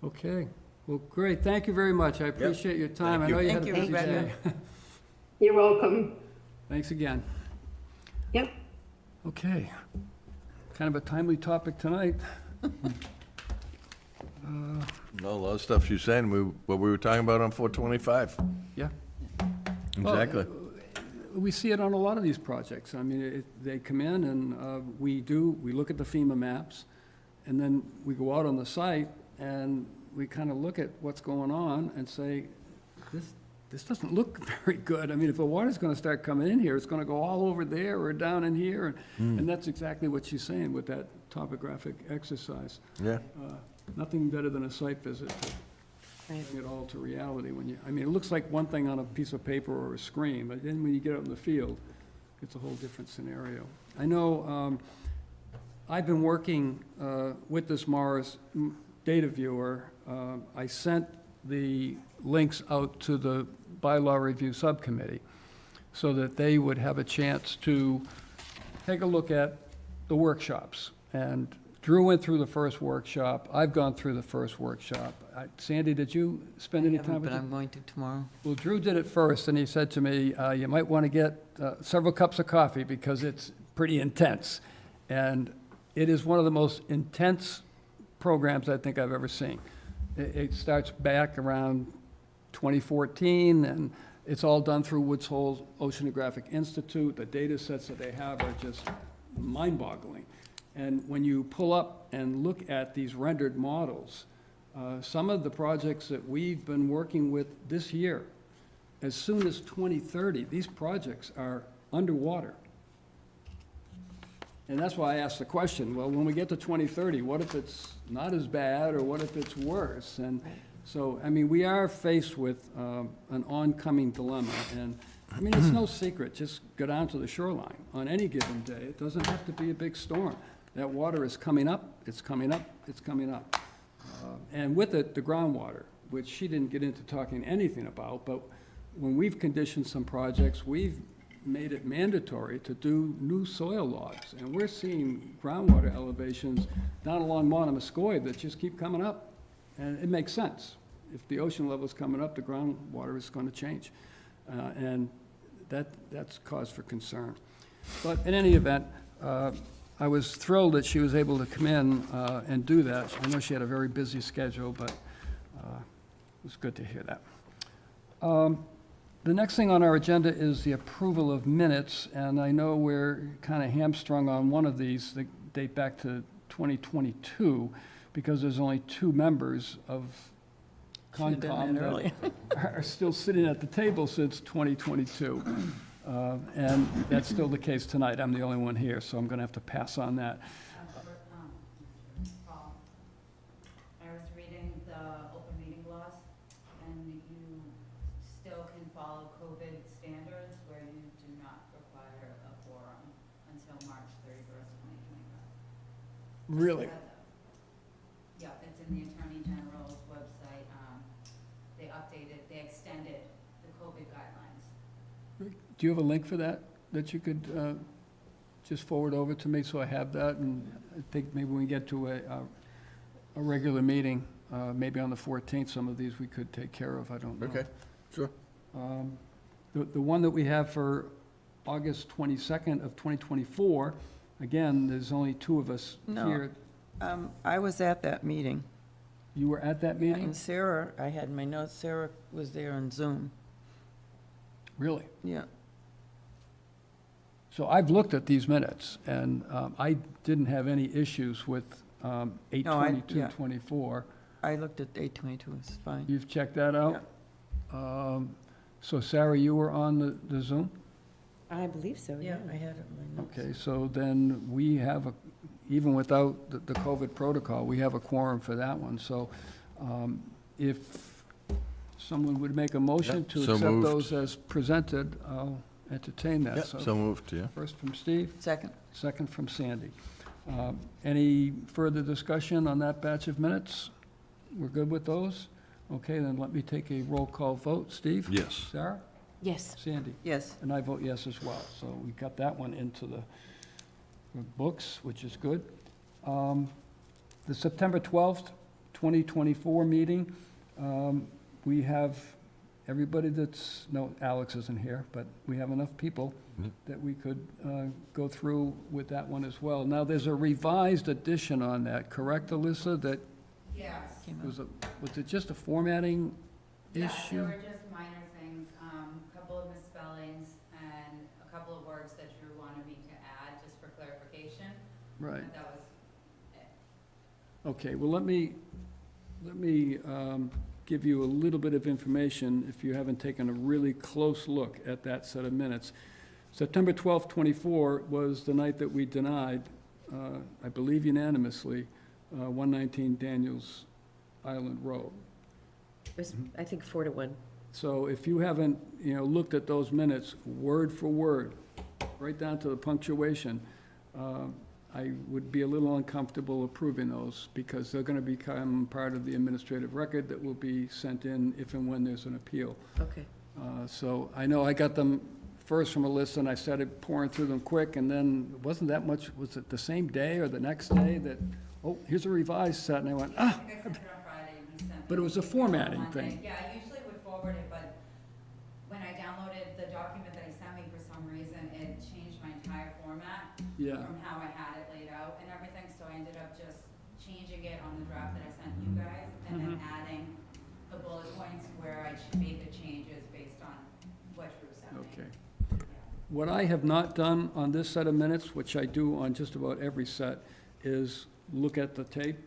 Okay. Well, great. Thank you very much. I appreciate your time. I Thank know you. you had a Thank you, busy Brenda. day. You're welcome. Thanks again. Yep. Okay. Kind of a timely topic tonight. No, a lot of stuff she's saying, what we were talking about on 425. Yeah. Exactly. We see it on a lot of these projects. I mean, they come in and we look at the FEMA maps, and then we go out on the site and we kind of look at what's going on and say, this doesn't look very good. I mean, if the water's gonna start coming in here, it's gonna go all over there or down in here. And that's exactly what she's saying with that topographic exercise. Yeah. Nothing better than a site visit to bring it all to reality when I mean, it looks like one thing on a piece of paper or a screen, but then when you get out in the field, it's a whole different scenario. I know, I've been working with this Mars data viewer. I sent the links out to the bylaw review subcommittee so that they would have a chance to take a look at the workshops. And Drew went through the first workshop. I've gone through the first workshop. Sandy, did you spend any time with But it? I'm going to tomorrow. Well, Drew did it first, and he said to me, you might want to get several cups of coffee because it's pretty intense. And it is one of the most intense programs I think I've ever seen. It starts back around 2014, and it's all done through Woods Hole Oceanographic Institute. The data sets that they have are just mind-boggling. And when you pull up and look at these rendered models, some of the projects that we've been working with this year, as soon as 2030, these projects are underwater. And that's why I asked the question, well, when we get to 2030, what if it's not as bad, or what if it's worse? And so, I mean, we are faced with an oncoming dilemma, and, I mean, it's no secret, just go down to the shoreline on any given day. It doesn't have to be a big storm. That water is coming up, it's coming up, it's coming up. And with it, the groundwater, which she didn't get into talking anything about, but when we've conditioned some projects, we've made it mandatory to do new soil logs. And we're seeing groundwater elevations down along Monomoskoye that just keep coming up. And it makes sense. If the ocean level is coming up, the groundwater is going to change. And that's cause for concern. But in any event, I was thrilled that she was able to come in and do that. I know she had a very busy schedule, but it was good to hear that. The next thing on our agenda is the approval of minutes, and I know we're kind of hamstrung on one of these that date back to 2022, because there's only 2 members of Should've done Concom that earlier. that are still sitting at the table since 2022. And that's still the case tonight. I'm the only one here, so I'm going to have to pass on that. Paul, I was reading the open meeting laws, and you still can follow COVID standards where you do not require a quorum until March 31st, 2025. Really? Yeah, it's in the Attorney General's website. They extended the COVID guidelines. Do you have a link for that you could just forward over to me so I have that? And I think maybe when we get to a regular meeting, maybe on the 14th, some of these we could take care of, I don't know. Okay, sure. The one that we have for August 22nd of 2024, again, there's only 2 of us No. here. I was at that meeting. You were at that meeting? And Sarah, I had my notes, Sarah was there on Zoom. Really? Yeah. So I've looked at these minutes, and I didn't have any issues with 8/22/24. I looked at 8/22, it's fine. You've checked that out? So Sarah, you were on the Zoom? I believe so, Yeah, I had it in my notes. Okay, so then we have, even without the COVID protocol, we have a quorum for that one. So if someone would make a motion Yep, to so accept moved. those as presented, I'll entertain that. Yep, so moved, yeah. First from Steve, Second. second from Sandy. Any further discussion on that batch of minutes? We're good with those? Okay, then let me take a roll call vote. Steve? Yes. Sarah? Yes. Sandy? Yes. And I vote yes as well. So we got that one into the books, which is good. The September 12th, 2024 meeting, we have everybody that's, no, Alex isn't here, but we have enough people that we could go through with that one as well. Now, there's a revised edition on that, correct, Alyssa? That Yes. was it just a formatting Yeah, issue? there were just minor things, a couple of misspellings and a couple of words that Drew wanted me to add, just for clarification. Right. And that was it. Okay, well, let me give you a little bit of information if you haven't taken a really close look at that set of minutes. September 12th, 24 was the night that we denied, I believe unanimously, 119 Daniels Island Road. It was, I think, 4-1. So if you haven't, looked at those minutes, word for word, right down to the punctuation, I would be a little uncomfortable approving those, because they're gonna become part of the administrative record that will be sent in if and when there's an appeal. Okay. So I know I got them first from a list, and I started pouring through them quick, and then it wasn't that much, was it the same day or the next day that, oh, here's a revised set, and I went, I think I sent it on Friday, and he sent But it was a me formatting on Monday. thing. Yeah, I usually would forward it, but when I downloaded the document that he sent me, for some reason, it changed my entire format yeah. from how I had it laid out and everything, so I ended up just changing it on the draft that I sent you guys, and then adding the bullet points where I made the changes based on what Drew sent me. Okay. What I have not done on this set of minutes, which I do on just about every set, is look at the tape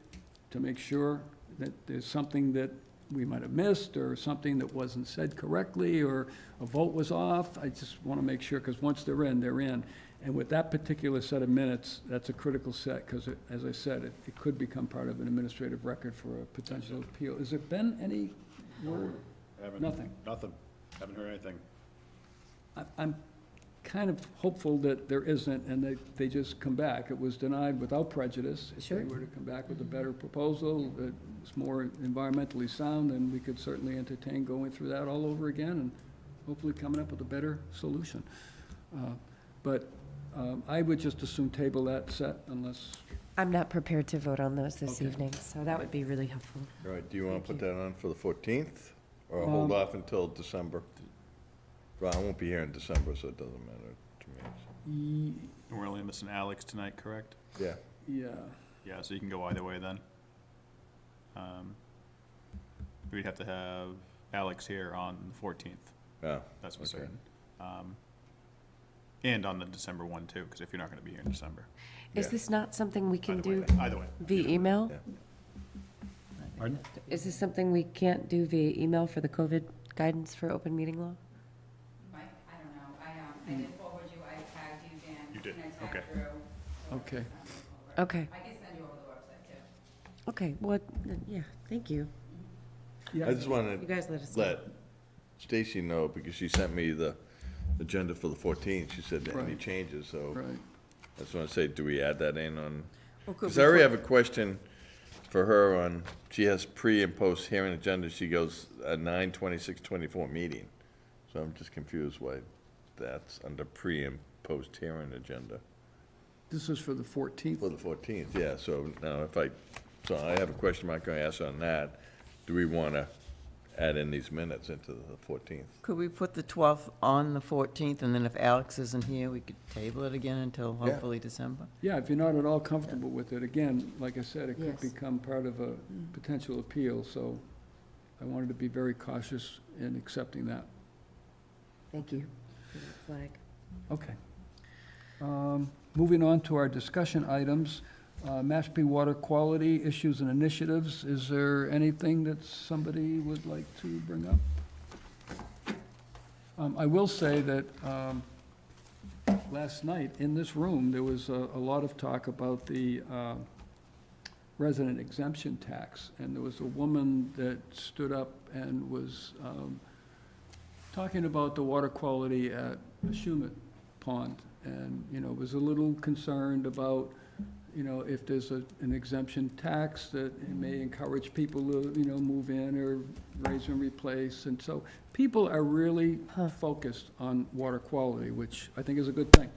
to make sure that there's something that we might have missed, or something that wasn't said correctly, or a vote was off. I just want to make sure, because once they're in, they're in. And with that particular set of minutes, that's a critical set, because as I said, it could become part of an administrative record for a potential appeal. Has there been any word? Nothing. Nothing. Haven't heard anything. I'm kind of hopeful that there isn't, and they just come back. It was denied without prejudice. If Sure. they were to come back with a better proposal, that was more environmentally sound, then we could certainly entertain going through that all over again, and hopefully coming up with a better solution. But I would just assume table that set unless, I'm not prepared to vote on those this Okay. evening, so that would be really helpful. All right, do you want to Thank put that on for the 14th, or hold off until December? Well, I won't be here in December, so it doesn't matter to me. We're only missing Alex tonight, correct? Yeah, yeah. Yeah, so you can go either way then. We'd have to have Alex here on the 14th, yeah, that's for Okay. certain. And on the December one too, because if you're not going to be here in December. Is Yeah. this not something we can Either way, do Either way. via email? Yeah. Pardon? Is this something we can't do via email for the COVID guidance for open meeting law? Mike, I don't know, I did forward you, I tagged you, Dan. You did, And I okay. tagged Drew. so Okay. I sent it over. Okay, I can send you over the website too. okay, well, yeah, thank you. Yeah. I just want You to guys let us know. let Stacy know, because she sent me the agenda for the 14th, she said any Right. changes, so Right. I just want to say, do we add that in on? Well, could Because we I already put- have a question for her on, she has pre and post hearing agenda, she goes a 9/26/24 meeting. So I'm just confused why that's under pre and post hearing agenda This is for the 14th. for the 14th, yeah, so now so I have a question mark going to ask on that. Do we want to add in these minutes into the 14th. Could we put the 12th on the 14th, and then if Alex isn't here, we could table it again until Yeah. hopefully December? Yeah, if you're not at all comfortable with it, again, like I said, it could Yes. become part of a potential appeal, so I wanted to be very cautious in accepting that. Thank you for that flag. Okay. Moving on to our discussion items, Mashpee water quality issues and initiatives. Is there anything that somebody would like to bring up? I will say that last night in this room, there was a lot of talk about the resident exemption tax, and there was a woman that stood up and was talking about the water quality at Shumat Pond, and, you know, was a little concerned about, you know, if there's an exemption tax, that it may encourage people to, you know, move in or raise and replace, and so people are really focused on water quality, which I think is a good thing,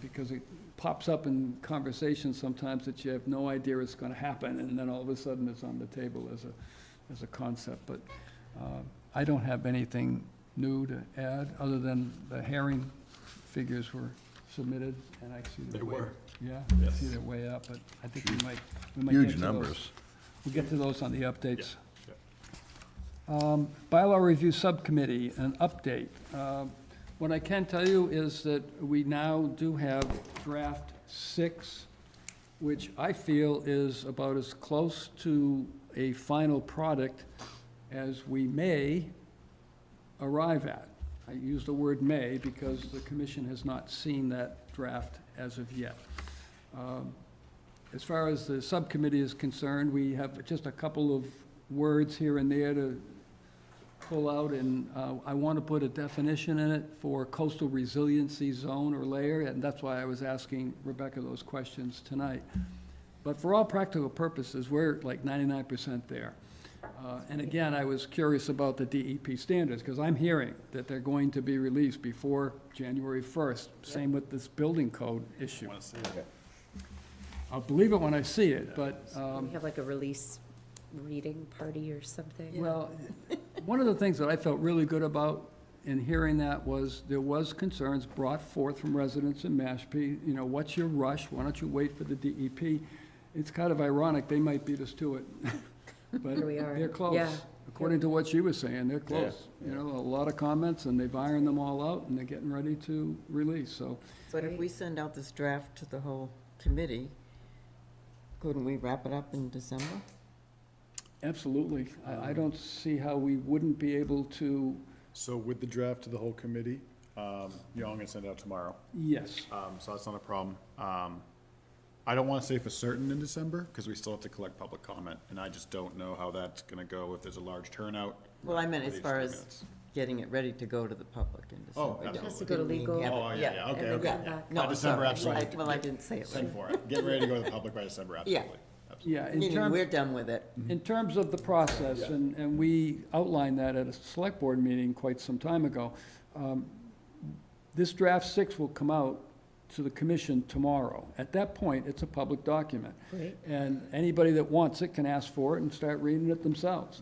because it pops up in conversations sometimes that you have no idea it's gonna happen, and then all of a sudden it's on the table as a concept, but I don't have anything new to add, other than the herring figures were submitted, and I see they're way. Yeah, I see they're way up, but I think we might get Huge to those. numbers. We'll get to those on the updates. Bylaw Review Subcommittee, an update. What I can tell you is that we now do have draft 6, which I feel is about as close to a final product as we may arrive at. I use the word may because the commission has not seen that draft as of yet. As far as the subcommittee is concerned, we have just a couple of words here and there to pull out, and I want to put a definition in it for coastal resiliency zone or layer, and that's why I was asking Rebecca those questions tonight. But for all practical purposes, we're like 99% there. And again, I was curious about the DEP standards, because I'm hearing that they're going to be released before January 1st. Same with this building code issue. Want to see it? I'll believe it when I see it, but, We have like a release reading party or something? well, one of the things that I felt really good about in hearing that was there was concerns brought forth from residents in Mashpee. You know, what's your rush? Why don't you wait for the DEP? It's kind of ironic, they might beat us to it. But Here we are. they're close. Yeah. According to what she was saying, they're close. You know, a lot of comments, and they've ironed them all out, and they're getting ready to release, so. But if we send out this draft to the whole committee, couldn't we wrap it up in December? Absolutely. I don't see how we wouldn't be able to, So with the draft to the whole committee, I'm gonna send it out tomorrow, yes. so that's not a problem. I don't wanna say for certain in December, because we still have to collect public comment, and I just don't know how that's gonna go if there's a large turnout. Well, I meant for as these far 3 as minutes. getting it ready to go to the public in December. Oh, It absolutely. Has to go to didn't mean legal. have it- Oh, yeah, okay, and then okay. come back. No, By December, sorry. absolutely. Well, I didn't say it Send right. for it. Get ready to go to the public by December, Yeah. absolutely. Absolutely. Yeah, in Meaning terms. we're done with it. In terms of the process, Yeah. and we outlined that at a select board meeting quite some time ago, this draft 6 will come out to the commission tomorrow. At that point, it's a public document. Great. And anybody that wants it can ask for it and start reading it themselves.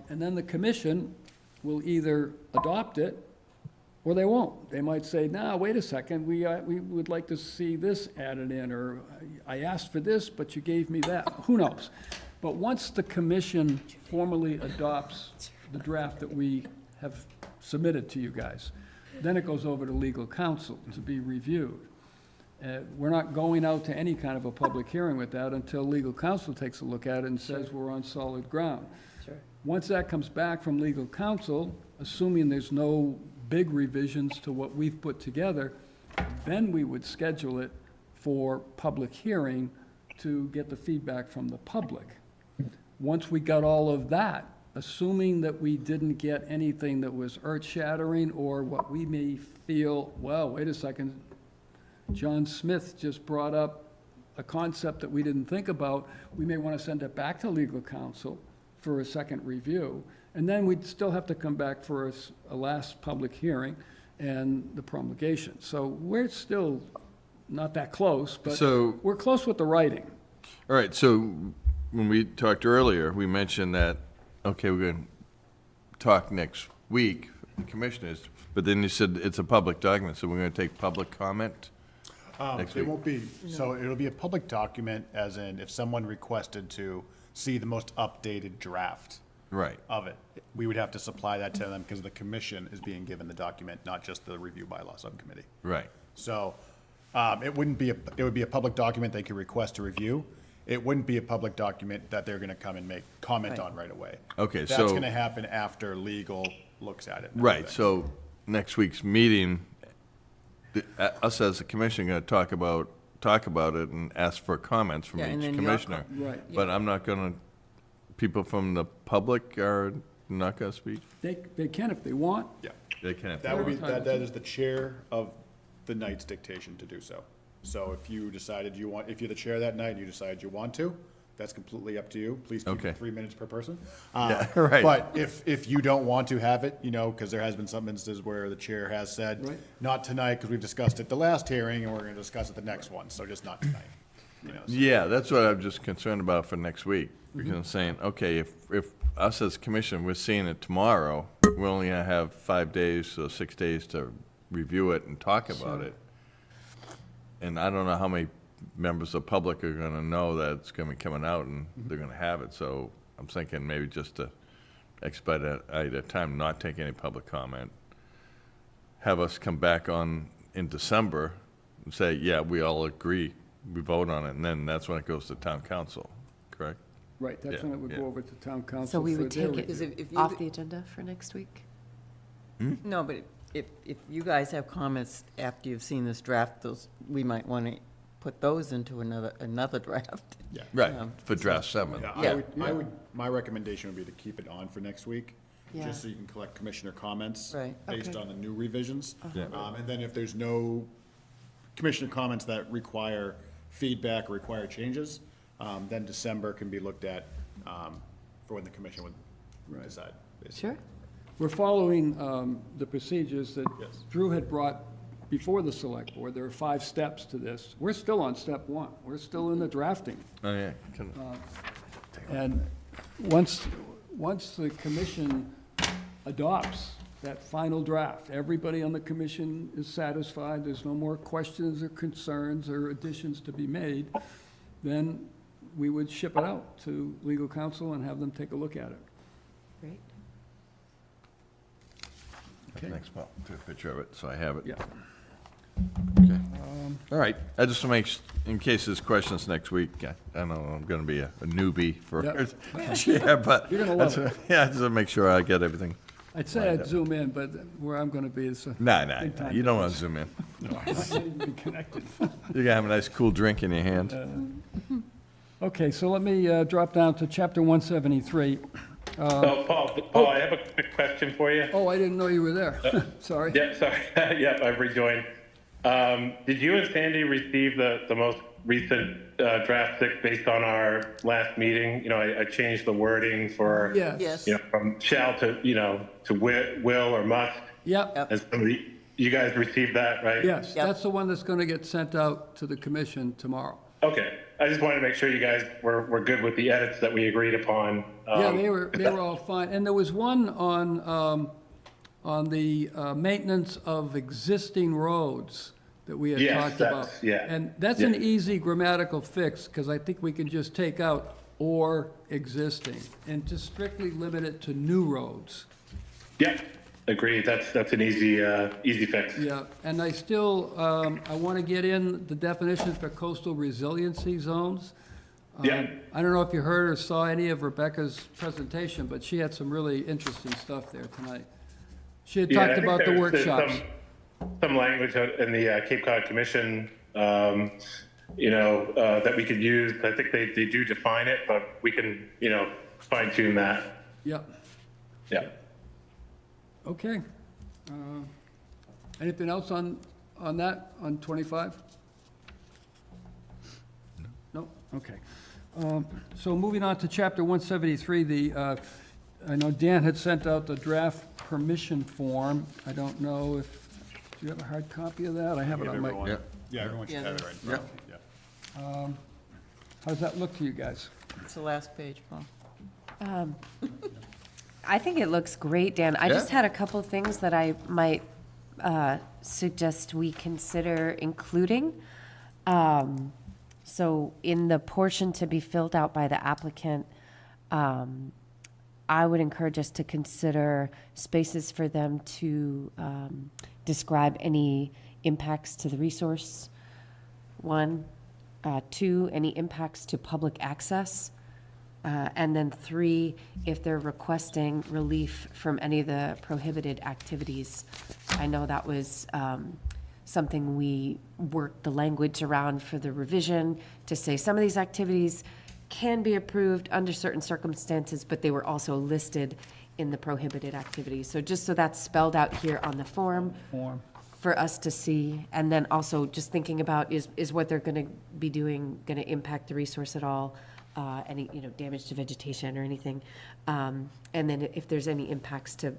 And then the commission will either adopt it or they won't. They might say, nah, wait a second, we would like to see this added in, or I asked for this, but you gave me that. Who knows? But once the commission formally adopts the draft that we have submitted to you guys, then it goes over to legal counsel to be reviewed. We're not going out to any kind of a public hearing with that until legal counsel takes a look at it and says we're on solid ground. Sure. Once that comes back from legal counsel, assuming there's no big revisions to what we've put together, then we would schedule it for public hearing to get the feedback from the public. Once we got all of that, assuming that we didn't get anything that was earth-shattering or what we may feel, well, wait a second, John Smith just brought up a concept that we didn't think about, we may want to send it back to legal counsel for a second review, and then we'd still have to come back for a last public hearing and the promulgation. So we're still not that close, but So- we're close with the writing. All right, so when we talked earlier, we mentioned that, okay, we're going to talk next week, the commissioners, but then you said it's a public document, so we're gonna take public comment? Next It week. won't be, so it'll be a public document, as in if someone requested to see the most updated draft Right, of it, we would have to supply that to them because the commission is being given the document, not just the review bylaw subcommittee. right. So, it wouldn't be, it would be a public document they could request to review. It wouldn't be a public document that they're gonna come and make comment on right away. Okay, That's so- gonna happen after legal looks at it. and Right, everything. so next week's meeting, us as a commission gonna talk about it and ask for comments from Yeah, and each then your commissioner. Right. But I'm not gonna, people from the public are not gonna speak? They can if they want. Yeah. They can if they That would be, want. that is the chair of the night's dictation to do so. So if you decided you want, if you're the chair that night and you decide you want to, that's completely up to you. Please keep Okay. it 3 minutes per person. Yeah, right. But if you don't want to have it, because there has been some instances where the chair has said, Right. not tonight, because we've discussed it the last hearing, and we're gonna discuss it the next one, so just not tonight. So- Yeah, that's what I'm just concerned about for next week, Mm-hmm. because I'm saying, okay, if us as commission, we're seeing it tomorrow, we're only gonna have 5 days or 6 days to review it and talk about it. And I don't know how many members of the public are gonna know that it's gonna be coming out and they're gonna have it, so I'm thinking maybe just to expedite a time, not take any public comment. Have us come back on in December and say, yeah, we all agree, we vote on it, and then that's when it goes to town council, correct? Right, that's Yeah, when it would yeah. go over to town council. So we for would their take it review. If you- off the agenda for next week? No, but if you guys have comments after you've seen this draft, we might want to put those into another draft. Yeah. Right, Yeah. for draft 7. Yeah, Yeah. my recommendation would be to keep it on for next week, Yeah. just so you can collect commissioner comments. Right. Based Okay. on the new revisions. Yeah. And then if there's no commissioner comments that require feedback or require changes, then December can be looked at, for when the commission would decide. basically. Sure. We're following the procedures that Yes. Drew had brought before the select board. There are 5 steps to this. We're still on step 1. We're still in the drafting. Oh, yeah. Can- And once the commission adopts that final draft, everybody on the commission is satisfied, there's no more questions or concerns or additions to be made, then we would ship it out to legal counsel and have them take a look at it. Great. Okay. Next month, take a picture of it, so I have it. Yeah. Okay. All right, I just want to make, in case there's questions next week, I know I'm going to be a newbie for Yep. chair, but. You're gonna love that's- Yeah, just to make sure I get everything. I'd say I'd zoom in, but where I'm going to be is. Nah, Big time you don't want to zoom in. I can't even be connected. You're going to have a nice cool drink in your hand. Okay, so let me drop down to chapter 173. So, Paul, I have a quick question for you. Oh, I didn't know you were there. Sorry. Yeah, sorry. Yeah, I've rejoined. Did you and Sandy receive the most recent draft 6 based on our last meeting? I changed the wording for, Yes. Yes. from shall to, to will or must. Yep, And you guys received that, right? yes, Yep. that's the one that's going to get sent out to the commission tomorrow. Okay. I just wanted to make sure you guys were good with the edits that we agreed upon. Yeah, they were all fine. And there was one on the maintenance of existing roads that we had Yes, talked about. that's- yeah. And that's an Yeah. easy grammatical fix, because I think we can just take out "or existing" and just strictly limit it to new roads. Yeah, agreed. That's an easy fix. Yeah, and I still, I want to get in the definition for coastal resiliency zones. Yeah. I don't know if you heard or saw any of Rebecca's presentation, but she had some really interesting stuff there tonight. She had Yeah, I talked think about the there's workshops. some language in the Cape Cod Commission, that we could use. I think they do define it, but we can, fine tune that. Yep, Yeah. okay. Anything else on that, on 25? No, okay. So moving on to chapter 173, I know Dan had sent out the draft permission form. I don't know if, do you have a hard copy of that? I have it on my, Yeah. Yeah, everyone should Yeah. have it right in front of them, yeah. how does that look to you guys? It's the last page, Paul. I think it looks great, Dan. I just Yeah. had a couple of things that I might suggest we consider including. So in the portion to be filled out by the applicant, I would encourage us to consider spaces for them to describe any impacts to the resource. One, two, any impacts to public access. And then three, if they're requesting relief from any of the prohibited activities. I know that was something we worked the language around for the revision to say some of these activities can be approved under certain circumstances, but they were also listed in the prohibited activities. So just so that's spelled out here on the form for us to see. And then also just thinking about is what they're going to be doing going to impact the resource at all? Any, damage to vegetation or anything. And then if there's any impacts to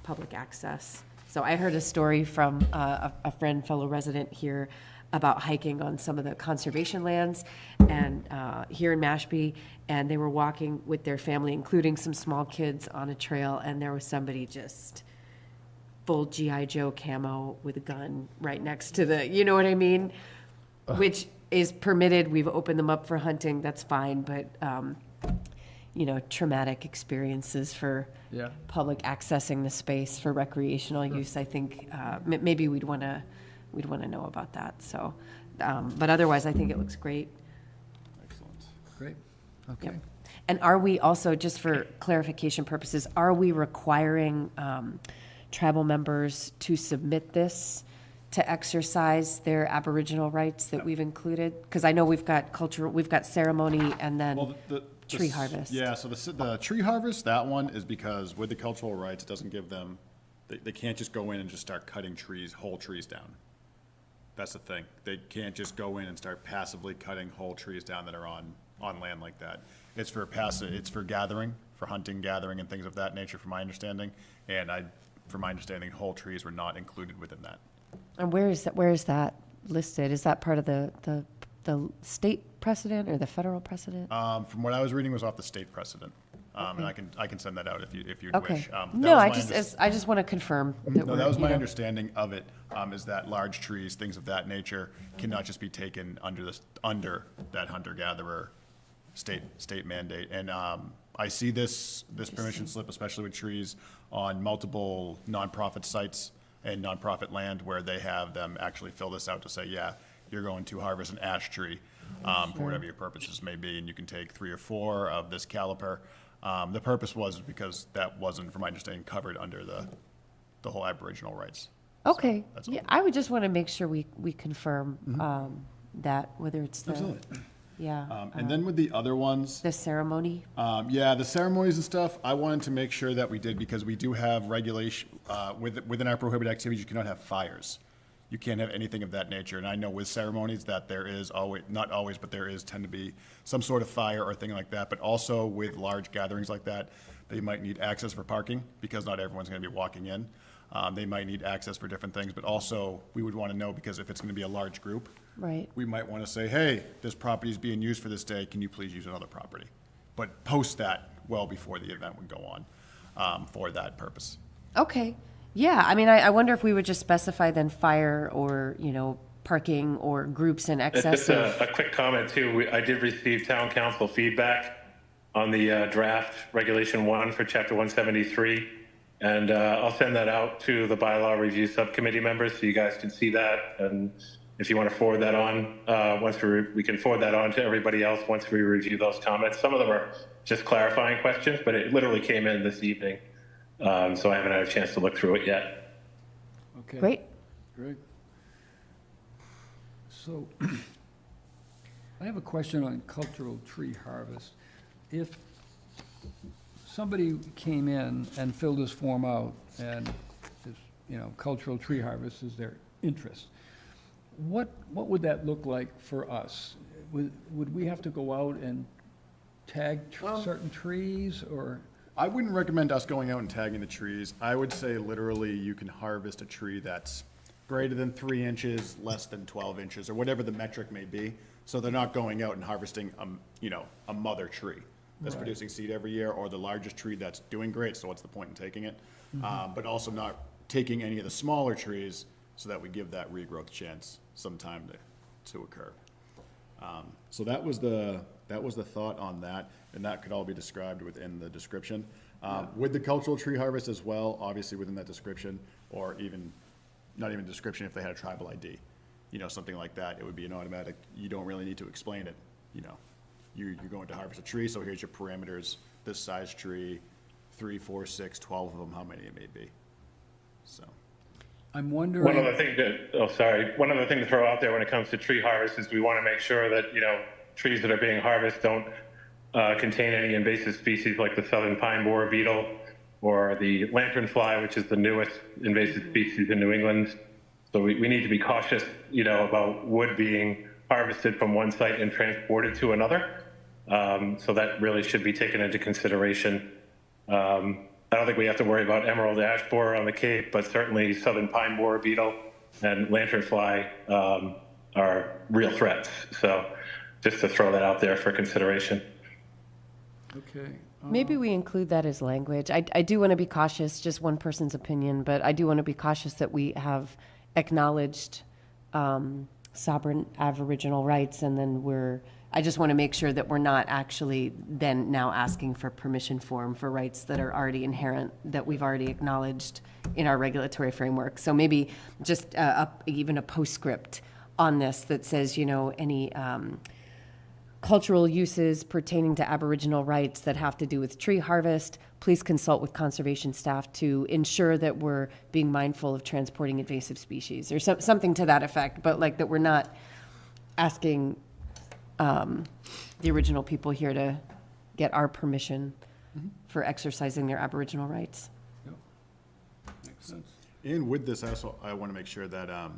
public access. So I heard a story from a friend, fellow resident here, about hiking on some of the conservation lands and here in Mashpee, and they were walking with their family, including some small kids, on a trail, and there was somebody just full G.I. Joe camo with a gun right next to the, you know what I mean? Which is permitted. We've opened them up for hunting. That's fine, but traumatic experiences for public accessing the space for recreational use. I think maybe we'd want to know about that. So, but otherwise, I think it looks great. Excellent. Great, okay. Yep. And are we also, just for clarification purposes, are we requiring tribal members to submit this to exercise their Aboriginal rights that we've included? Because I know we've got ceremony and then Well, the tree harvest. Yeah, so the tree harvest, that one is because with the cultural rights, it doesn't give them, they can't just go in and just start cutting trees, whole trees down. That's the thing. They can't just go in and start passively cutting whole trees down that are on land like that. It's for it's for gathering, for hunting, gathering, and things of that nature, from my understanding. And from my understanding, whole trees were not included within that. And where is that listed? Is that part of the state precedent or the federal precedent? From what I was reading, was off the state precedent. And I can send that out if you'd Okay. wish. No, I just want to confirm that No, we're, that was my you know. understanding of it, is that large trees, things of that nature, cannot just be taken under that hunter-gatherer state mandate. And I see this permission slip, especially with trees, on multiple nonprofit sites and nonprofit land where they have them actually fill this out to say, yeah, you're going to harvest an ash tree for whatever your purposes may be, and you can take 3 or 4 of this caliper. The purpose was because that wasn't, from my understanding, covered under the whole Aboriginal rights. Okay, that's all. yeah, I would just want to make sure we confirm that, whether it's Absolutely. And then with the other ones, the ceremony. the ceremonies and stuff, I wanted to make sure that we did, because we do have regulation, within our prohibited activities, you cannot have fires. You can't have anything of that nature. And I know with ceremonies that there is always, not always, but there is tend to be some sort of fire or thing like that. But also with large gatherings like that, they might need access for parking, because not everyone's going to be walking in. They might need access for different things, but also we would want to know, because if it's going to be a large group, Right. we might want to say, hey, this property is being used for this day, can you please use another property? But post that well before the event would go on for that purpose. Okay, yeah, I mean, I wonder if we would just specify then fire or, parking or groups in excess Just of. a quick comment too. I did receive town council feedback on the draft Regulation 1 for Chapter 173. And I'll send that out to the bylaw review subcommittee members so you guys can see that. And if you want to forward that on, we can forward that on to everybody else once we review those comments. Some of them are just clarifying questions, but it literally came in this evening. So I haven't had a chance to look through it yet. Okay. Great. Great. So, I have a question on cultural tree harvest. If somebody came in and filled this form out, and, cultural tree harvest is their interest, what would that look like for us? Would we have to go out and tag certain trees, or? I wouldn't recommend us going out and tagging the trees. I would say literally you can harvest a tree that's greater than 3 inches, less than 12 inches, or whatever the metric may be. So they're not going out and harvesting, a mother tree. that's Right. producing seed every year, or the largest tree that's doing great, so what's the point in taking it? But also not taking any of the smaller trees so that we give that regrowth chance some time to occur. So that was the thought on that, and that could all be described within the description. With the cultural tree harvest as well, obviously within that description, or even, not even description if they had a tribal ID. You know, something like that, it would be an automatic, you don't really need to explain it, you know. You're going to harvest a tree, so here's your parameters, this size tree, 3, 4, 6, 12 of them, how many it may be, so. I'm One wondering, other thing one other thing to throw out there when it comes to tree harvest is we want to make sure that, trees that are being harvested don't contain any invasive species like the southern pine borer beetle or the lanternfly, which is the newest invasive species in New England. So we need to be cautious, about wood being harvested from one site and transported to another. So that really should be taken into consideration. I don't think we have to worry about emerald ash borer on the Cape, but certainly southern pine borer beetle and lanternfly are real threats. So just to throw that out there for consideration. okay. Maybe we include that as language. I do want to be cautious, just one person's opinion, but I do want to be cautious that we have acknowledged sovereign Aboriginal rights, and then I just want to make sure that we're not actually then now asking for permission form for rights that are already inherent, that we've already acknowledged in our regulatory framework. So maybe just even a postscript on this that says, any cultural uses pertaining to Aboriginal rights that have to do with tree harvest, please consult with conservation staff to ensure that we're being mindful of transporting invasive species, or something to that effect, but like that we're not asking the original people here to get our permission for exercising their Aboriginal rights. Yep. Makes sense. And with this, I want to make sure that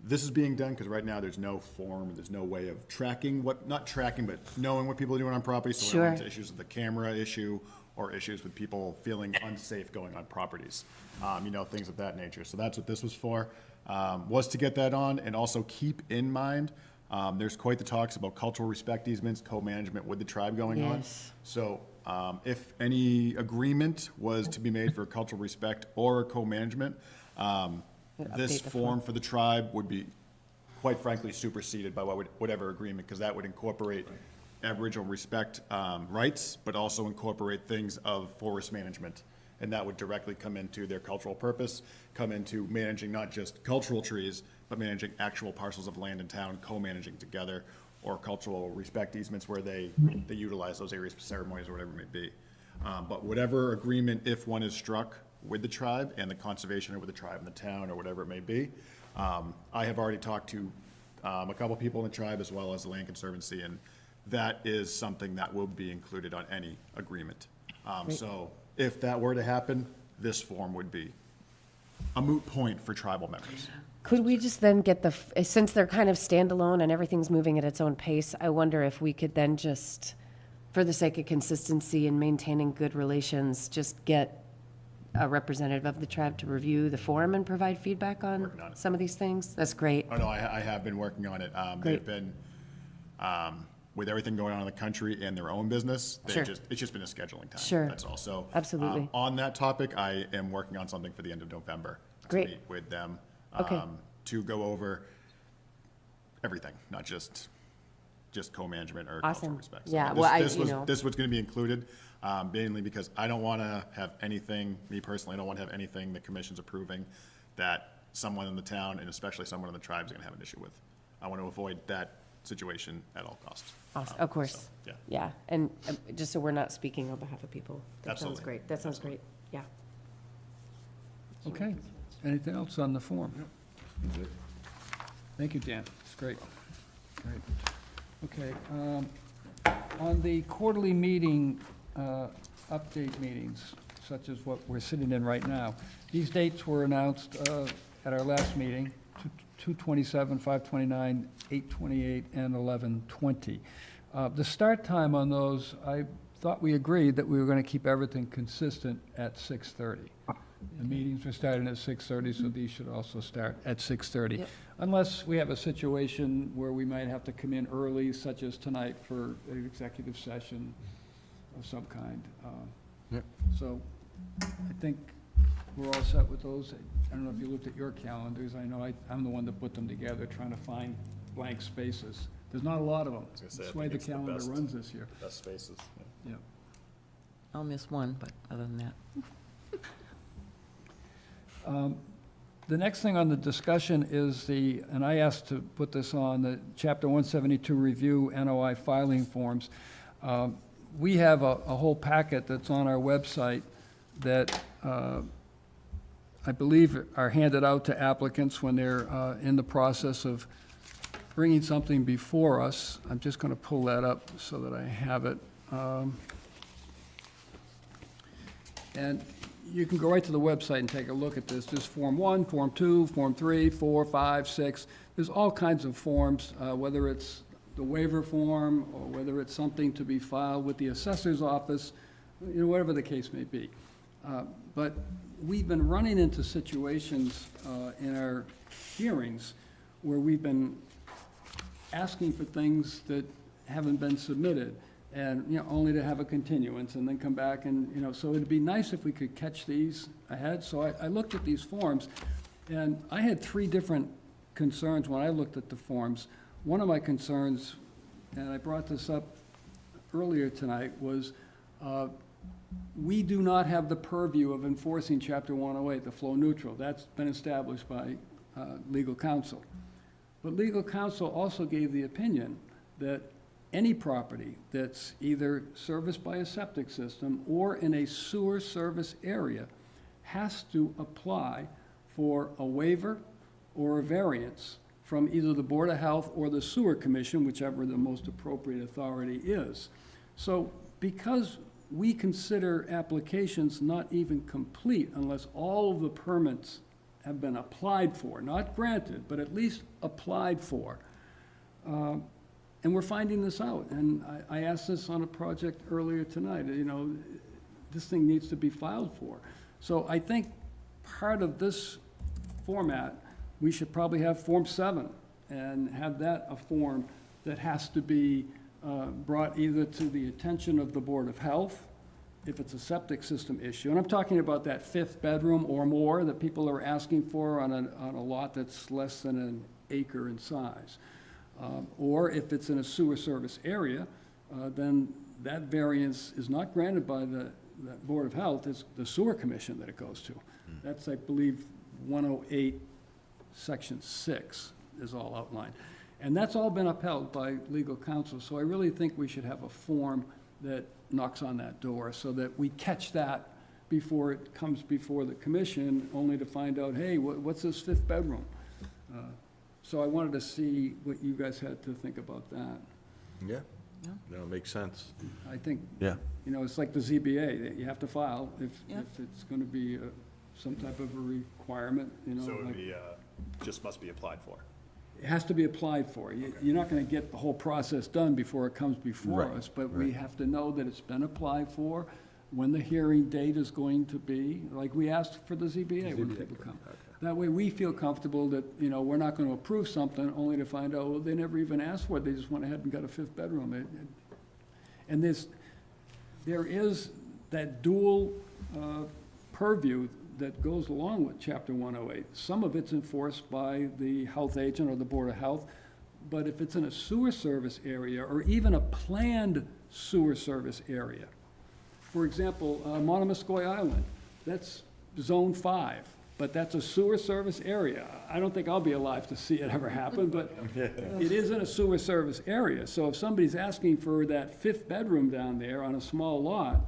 this is being done, because right now there's no form, there's no way of tracking not tracking, but knowing what people are doing on property. So we're Sure. into issues with the camera issue, or issues with people feeling unsafe going on properties, things of that nature. So that's what this was for, was to get that on, and also keep in mind, there's quite the talks about cultural respect easements, co-management with the tribe going on. Yes. So if any agreement was to be made for cultural respect or co-management, this Update the form for the tribe would be, quite frankly, superseded by whatever agreement, because that would incorporate Aboriginal respect rights, but also incorporate things of forest management. And that would directly come into their cultural purpose, come into managing not just cultural trees, but managing actual parcels of land in town, co-managing together, or cultural respect easements where they utilize those areas for ceremonies or whatever it may be. But whatever agreement, if one is struck with the tribe and the conservation, or with the tribe and the town, or whatever it may be, I have already talked to a couple people in the tribe as well as the Land Conservancy, and that is something that will be included on any agreement. So if that were to happen, this form would be a moot point for tribal members. Could we just then get since they're kind of standalone and everything's moving at its own pace, I wonder if we could then just, for the sake of consistency and maintaining good relations, just get a representative of the tribe to review the form and provide feedback on Working on it. some of these things? That's great. Oh, no, I have been working on it. Great. They've been, with everything going on in the country and their own business, Sure. it's just been a scheduling time. Sure. That's all. So. Absolutely. On that topic, I am working on something for the end of November. Great. To meet with them. Okay. To go over everything, not just co-management or Awesome. cultural respect. So Yeah, this- well, this was- This was gonna be included, mainly because I don't wanna have anything, me personally, I don't wanna have anything the commission's approving that someone in the town, and especially someone in the tribe, is gonna have an issue with. I want to avoid that situation at all costs. Awesome. Of course. So, yeah. Yeah, and just so we're not speaking on behalf of people. That sounds Absolutely. great. That sounds great. Yeah. Okay. Anything else on the form? Thank you, Dan. It's great. Great. Okay. On the quarterly meeting, update meetings, such as what we're sitting in right now, these dates were announced at our last meeting, 2/27, 5/29, 8/28, and 11/20. The start time on those, I thought we agreed that we were going to keep everything consistent at 6:30. The meetings were starting at 6:30, so these should also start at 6:30. Yep. Unless we have a situation where we might have to come in early, such as tonight for an executive session, of some kind. Yep. So I think we're all set with those. I don't know if you looked at your calendars. I know I'm the one that put them together, trying to find blank spaces. There's not a lot of them. was gonna say, That's I why think the it's the calendar best. runs this year. Best spaces. Yeah. I'll miss one, but other than that. The next thing on the discussion is and I asked to put this on, the Chapter 172 review NOI filing forms. We have a whole packet that's on our website that I believe are handed out to applicants when they're in the process of bringing something before us. I'm just going to pull that up so that I have it. And you can go right to the website and take a look at this. There's Form 1, Form 2, Form 3, 4, 5, 6. There's all kinds of forms, whether it's the waiver form or whether it's something to be filed with the assessor's office, whatever the case may be. But we've been running into situations in our hearings where we've been asking for things that haven't been submitted, and, only to have a continuance and then come back and, so it'd be nice if we could catch these ahead. So I looked at these forms, and I had 3 different concerns when I looked at the forms. One of my concerns, and I brought this up earlier tonight, was we do not have the purview of enforcing Chapter 108, the flow neutral. That's been established by legal counsel. But legal counsel also gave the opinion that any property that's either serviced by a septic system or in a sewer service area has to apply for a waiver or a variance from either the Board of Health or the Sewer Commission, whichever the most appropriate authority is. So because we consider applications not even complete unless all of the permits have been applied for, not granted, but at least applied for, and we're finding this out. And I asked this on a project earlier tonight, this thing needs to be filed for. So I think part of this format, we should probably have Form 7 and have that a form that has to be brought either to the attention of the Board of Health, if it's a septic system issue. And I'm talking about that 5th bedroom or more that people are asking for on a lot that's less than an acre in size. Or if it's in a sewer service area, then that variance is not granted by the Board of Health, it's the Sewer Commission that it goes to. That's, I believe, 108, Section 6 is all outlined. And that's all been upheld by legal counsel, so I really think we should have a form that knocks on that door so that we catch that before it comes before the commission, only to find out, hey, what's this 5th bedroom? So I wanted to see what you guys had to think about that. Yeah. Yeah. No, it makes sense. I think, Yeah. it's like the ZBA, that you have to file if Yeah. it's going to be some type of a requirement, So it would like- be, just must be applied for. It has to be applied for. You're not going to get the whole process done before it comes before Right, us, but we right. have to know that it's been applied for, when the hearing date is going to be, like we asked for the ZBA when people come. That way, we feel comfortable that, we're not going to approve something only to find out, well, they never even asked for it, they just went ahead and got a 5th bedroom. And there is that dual purview that goes along with Chapter 108. Some of it's enforced by the health agent or the Board of Health, but if it's in a sewer service area or even a planned sewer service area, for example, Monomoskoye Island, that's Zone 5, but that's a sewer service area. I don't think I'll be alive to see it ever happen, but it is in a sewer service area. So if somebody's asking for that 5th bedroom down there on a small lot,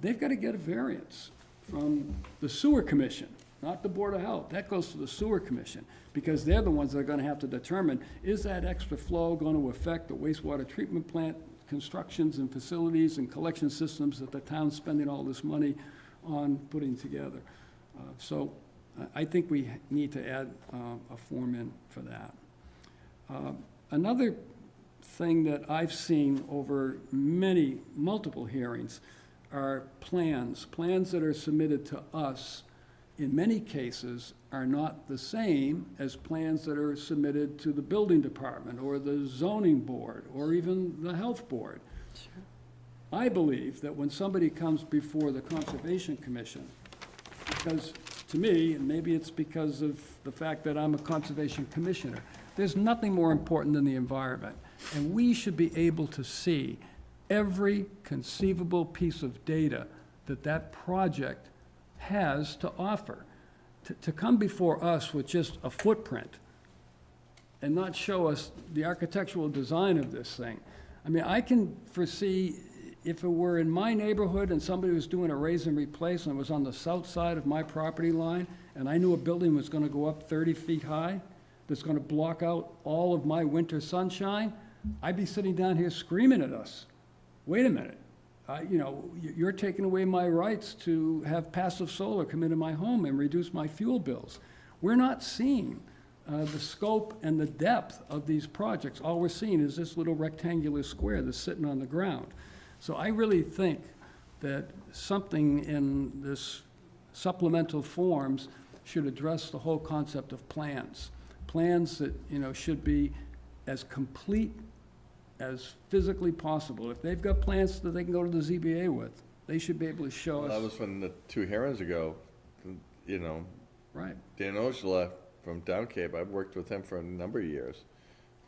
they've got to get a variance from the Sewer Commission, not the Board of Health. That goes to the Sewer Commission, because they're the ones that are going to have to determine, is that extra flow going to affect the wastewater treatment plant constructions and facilities and collection systems that the town's spending all this money on putting together. So I think we need to add a form in for that. Another thing that I've seen over multiple hearings are plans that are submitted to us, in many cases, are not the same as plans that are submitted to the building department or the zoning board or even the health board. I believe that when somebody comes before the Conservation Commission, because to me, and maybe it's because of the fact that I'm a Conservation Commissioner, there's nothing more important than the environment. And we should be able to see every conceivable piece of data that that project has to offer. To come before us with just a footprint and not show us the architectural design of this thing. I mean, I can foresee, if it were in my neighborhood and somebody was doing a raise and replace and it was on the south side of my property line, and I knew a building was gonna go up 30 feet high, that's gonna block out all of my winter sunshine, I'd be sitting down here screaming at us. Wait a minute, you know, you're taking away my rights to have passive solar come into my home and reduce my fuel bills. We're not seeing the scope and the depth of these projects. All we're seeing is this little rectangular square that's sitting on the ground. So I really think that something in this supplemental forms should address the whole concept of plans. Plans that, you know, should be as complete as physically possible. If they've got plans that they can go to the ZBA with, they should be able to show That us. was when the 2 hearings ago, you know, Right, Dan Oshla from Down Cape, I've worked with him for a number of years.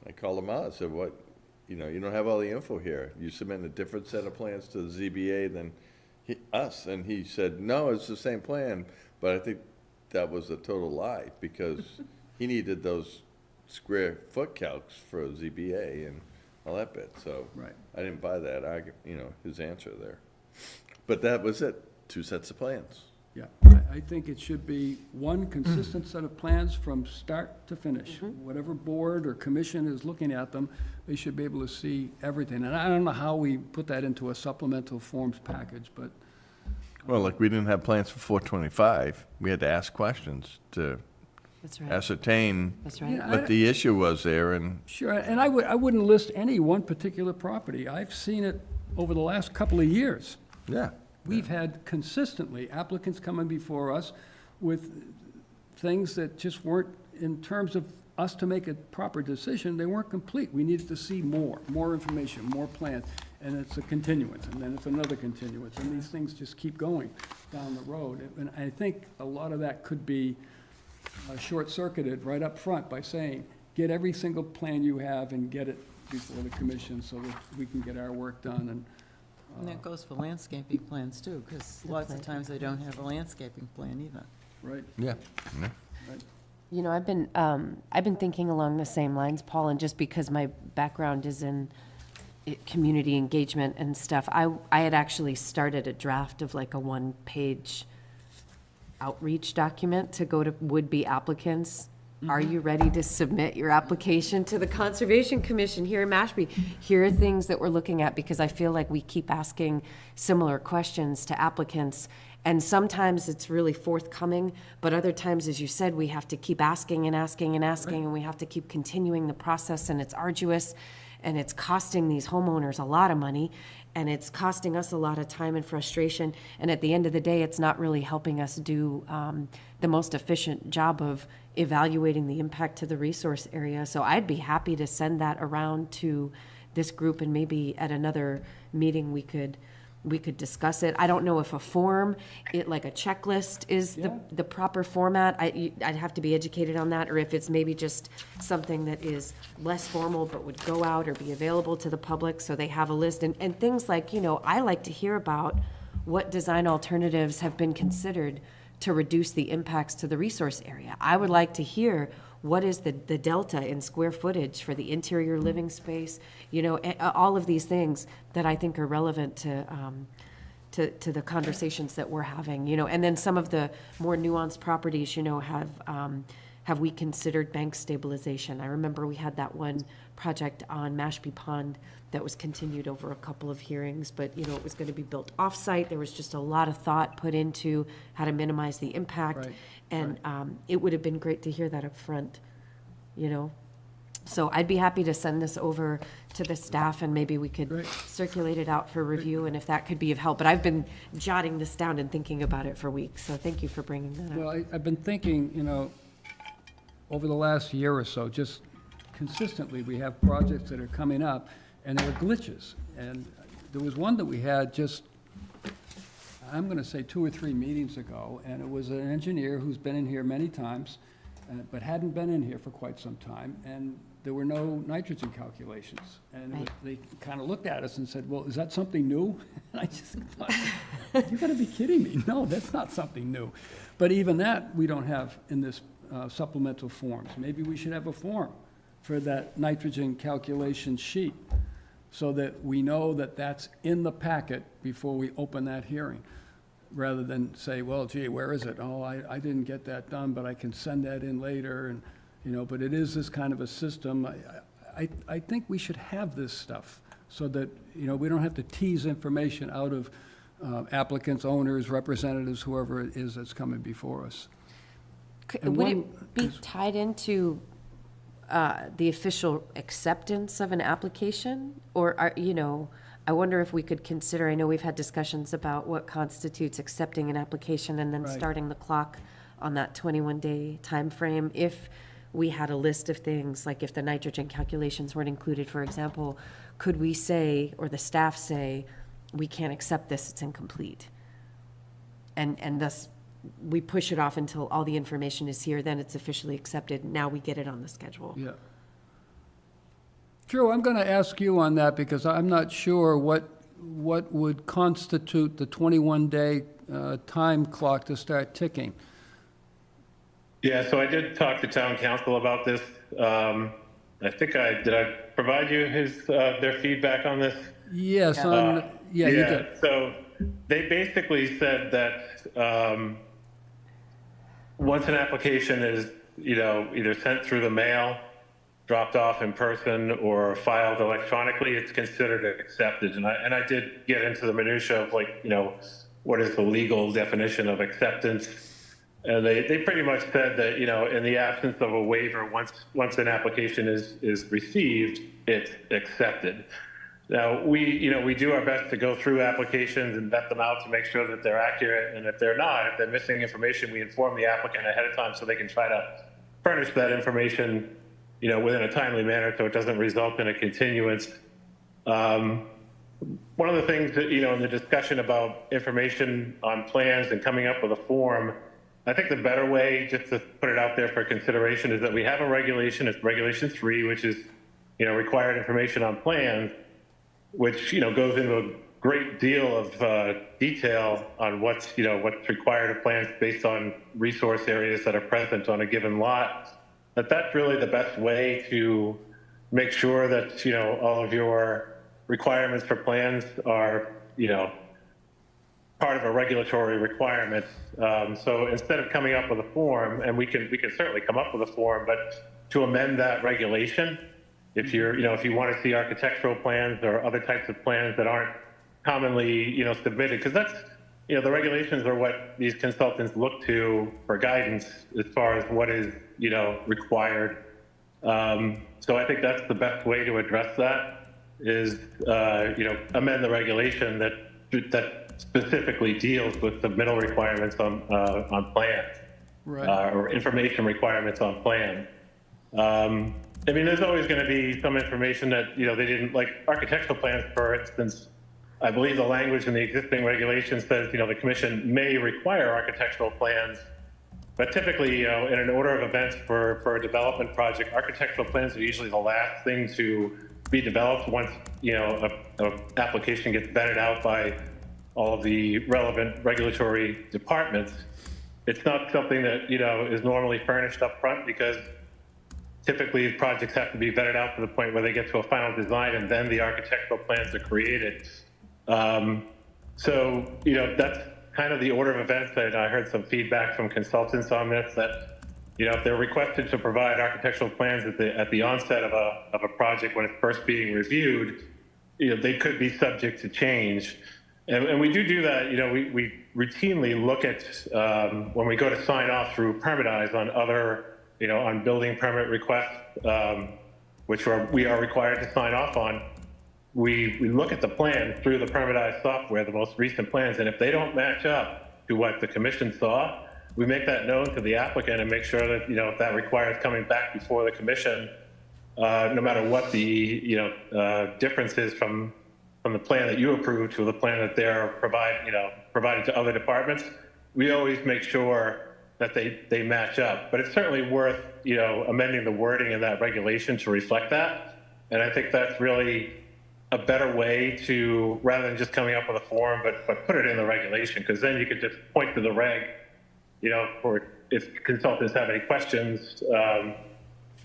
I called him out, I said, what, you know, you don't have all the info here. You submit a different set of plans to the ZBA than us. And he said, no, it's the same plan. But I think that was a total lie, because he needed those square foot calcs for ZBA and all that bit. So right. I didn't buy that, you know, his answer there. But that was it, 2 sets of plans. Yeah, I think it should be one consistent set of plans from start to finish. Whatever board or commission is looking at them, they should be able to see everything. And I don't know how we put that into a supplemental forms package, but Well, like, we didn't have plans for 425. We had to ask questions to That's right. ascertain That's right. Yeah, what the issue was there, and sure, and I wouldn't list any one particular property. I've seen it over the last couple of years. yeah. We've had consistently applicants coming before us with things that just weren't, in terms of us to make a proper decision, they weren't complete. We needed to see more information, more plans, and it's a continuance, and then it's another continuance, and these things just keep going down the road. And I think a lot of that could be short-circuited right up front by saying, get every single plan you have and get it before the commission so that we can get our work done. And that goes for landscaping plans too, because lots of times they don't have a landscaping plan either. Right, Yeah. right. You know, I've been thinking along the same lines, Paul, and just because my background is in community engagement and stuff, I had actually started a draft of like a 1-page outreach document to go to would-be applicants. Are you ready to submit your application to the Conservation Commission here in Mashpee? Here are things that we're looking at, because I feel like we keep asking similar questions to applicants, and sometimes it's really forthcoming, but other times, as you said, we have to keep asking and asking and asking, and we have to keep continuing the process, and it's arduous, and it's costing these homeowners a lot of money, and it's costing us a lot of time and frustration, and at the end of the day, it's not really helping us do the most efficient job of evaluating the impact to the resource area. So I'd be happy to send that around to this group, and maybe at another meeting we could discuss it. I don't know if a form, like a checklist is the proper format. I'd have to be educated on that, or if it's maybe just something that is less formal but would go out or be available to the public so they have a list. And things like, you know, I like to hear about what design alternatives have been considered to reduce the impacts to the resource area. I would like to hear what is the delta in square footage for the interior living space, you know, all of these things that I think are relevant to the conversations that we're having, you know. And then some of the more nuanced properties, you know, have we considered bank stabilization? I remember we had that one project on Mashpee Pond that was continued over a couple of hearings, but, you know, it was going to be built off-site. There was just a lot of thought put into how to minimize the impact. Right, And it would have been great to hear that up front, you know? So I'd be happy to send this over to the staff, and maybe we could Great. circulate it out for review, and if that could be of help. But I've been jotting this down and thinking about it for weeks, so thank you for bringing that up. Well, I've been thinking, you know, over the last year or so, just consistently, we have projects that are coming up, and there are glitches. And there was one that we had just, I'm going to say 2 or 3 meetings ago, and it was an engineer who's been in here many times, but hadn't been in here for quite some time, and there were no nitrogen calculations. And Right. they kind of looked at us and said, well, is that something new? And I just thought, you got to be kidding me. No, that's not something new. But even that, we don't have in this supplemental forms. Maybe we should have a form for that nitrogen calculation sheet, so that we know that that's in the packet before we open that hearing, rather than say, well, gee, where is it? Oh, I didn't get that done, but I can send that in later, and, you know, but it is this kind of a system. I think we should have this stuff, so that, you know, we don't have to tease information out of applicants, owners, representatives, whoever it is that's coming before us. And Would one it be is- tied into the official acceptance of an application? Or, you know, I wonder if we could consider, I know we've had discussions about what constitutes accepting an application and then Right. starting the clock on that 21-day time frame. If we had a list of things, like if the nitrogen calculations weren't included, for example, could we say, or the staff say, we can't accept this, it's incomplete? And thus, we push it off until all the information is here, then it's officially accepted, now we get it on the schedule. Yeah. Drew, I'm going to ask you on that, because I'm not sure what would constitute the 21-day time clock to start ticking. Yeah, so I did talk to town council about this. I think did I provide you their feedback on this? Yes, yeah, you did. So they basically said that once an application is, you know, either sent through the mail, dropped off in person, or filed electronically, it's considered accepted. And I did get into the minutia of, like, you know, what is the legal definition of acceptance? And they pretty much said that, you know, in the absence of a waiver, once an application is received, it's accepted. Now, we do our best to go through applications and vet them out to make sure that they're accurate. And if they're not, if they're missing information, we inform the applicant ahead of time so they can try to furnish that information, you know, within a timely manner, so it doesn't result in a continuance. One of the things that, you know, in the discussion about information on plans and coming up with a form, I think the better way, just to put it out there for consideration, is that we have a regulation, it's Regulation 3, which is, you know, required information on plans, which, you know, goes into a great deal of detail on what's required of plans based on resource areas that are present on a given lot. That's really the best way to make sure that, you know, all of your requirements for plans are, you know, part of a regulatory requirement. So instead of coming up with a form, and we can certainly come up with a form, but to amend that regulation, if you want to see architectural plans or other types of plans that aren't commonly, you know, submitted, because that's, you know, the regulations are what these consultants look to for guidance as far as what is, you know, required. So I think that's the best way to address that is, you know, amend the regulation that specifically deals with submittal requirements on plans, Right. or information requirements on plans. I mean, there's always going to be some information that, you know, they didn't, like architectural plans, for instance. I believe the language in the existing regulation says, you know, the commission may require architectural plans, but typically, you know, in an order of events for a development project, architectural plans are usually the last thing to be developed once, you know, a application gets vetted out by all of the relevant regulatory departments. It's not something that, you know, is normally furnished up front, because typically projects have to be vetted out to the point where they get to a final design, and then the architectural plans are created. So, you know, that's kind of the order of events. That I heard some feedback from consultants on this, that, you know, if they're requested to provide architectural plans at the onset of a project when it's first being reviewed, you know, they could be subject to change. And we do that, you know, we routinely look at, when we go to sign off through Permitize on other, you know, on building permit requests, which we are required to sign off on. We look at the plan through the Permitize software, the most recent plans, and if they don't match up to what the commission saw, we make that known to the applicant and make sure that, you know, if that requires coming back before the commission, no matter what the, you know, difference is from from the plan that you approved to the plan that they're provided to other departments, we always make sure that they match up. But it's certainly worth, amending the wording in that regulation to reflect that. And I think that's really a better way to, rather than just coming up with a form, but put it in the regulation, because then you could just point to the reg, for if consultants have any questions.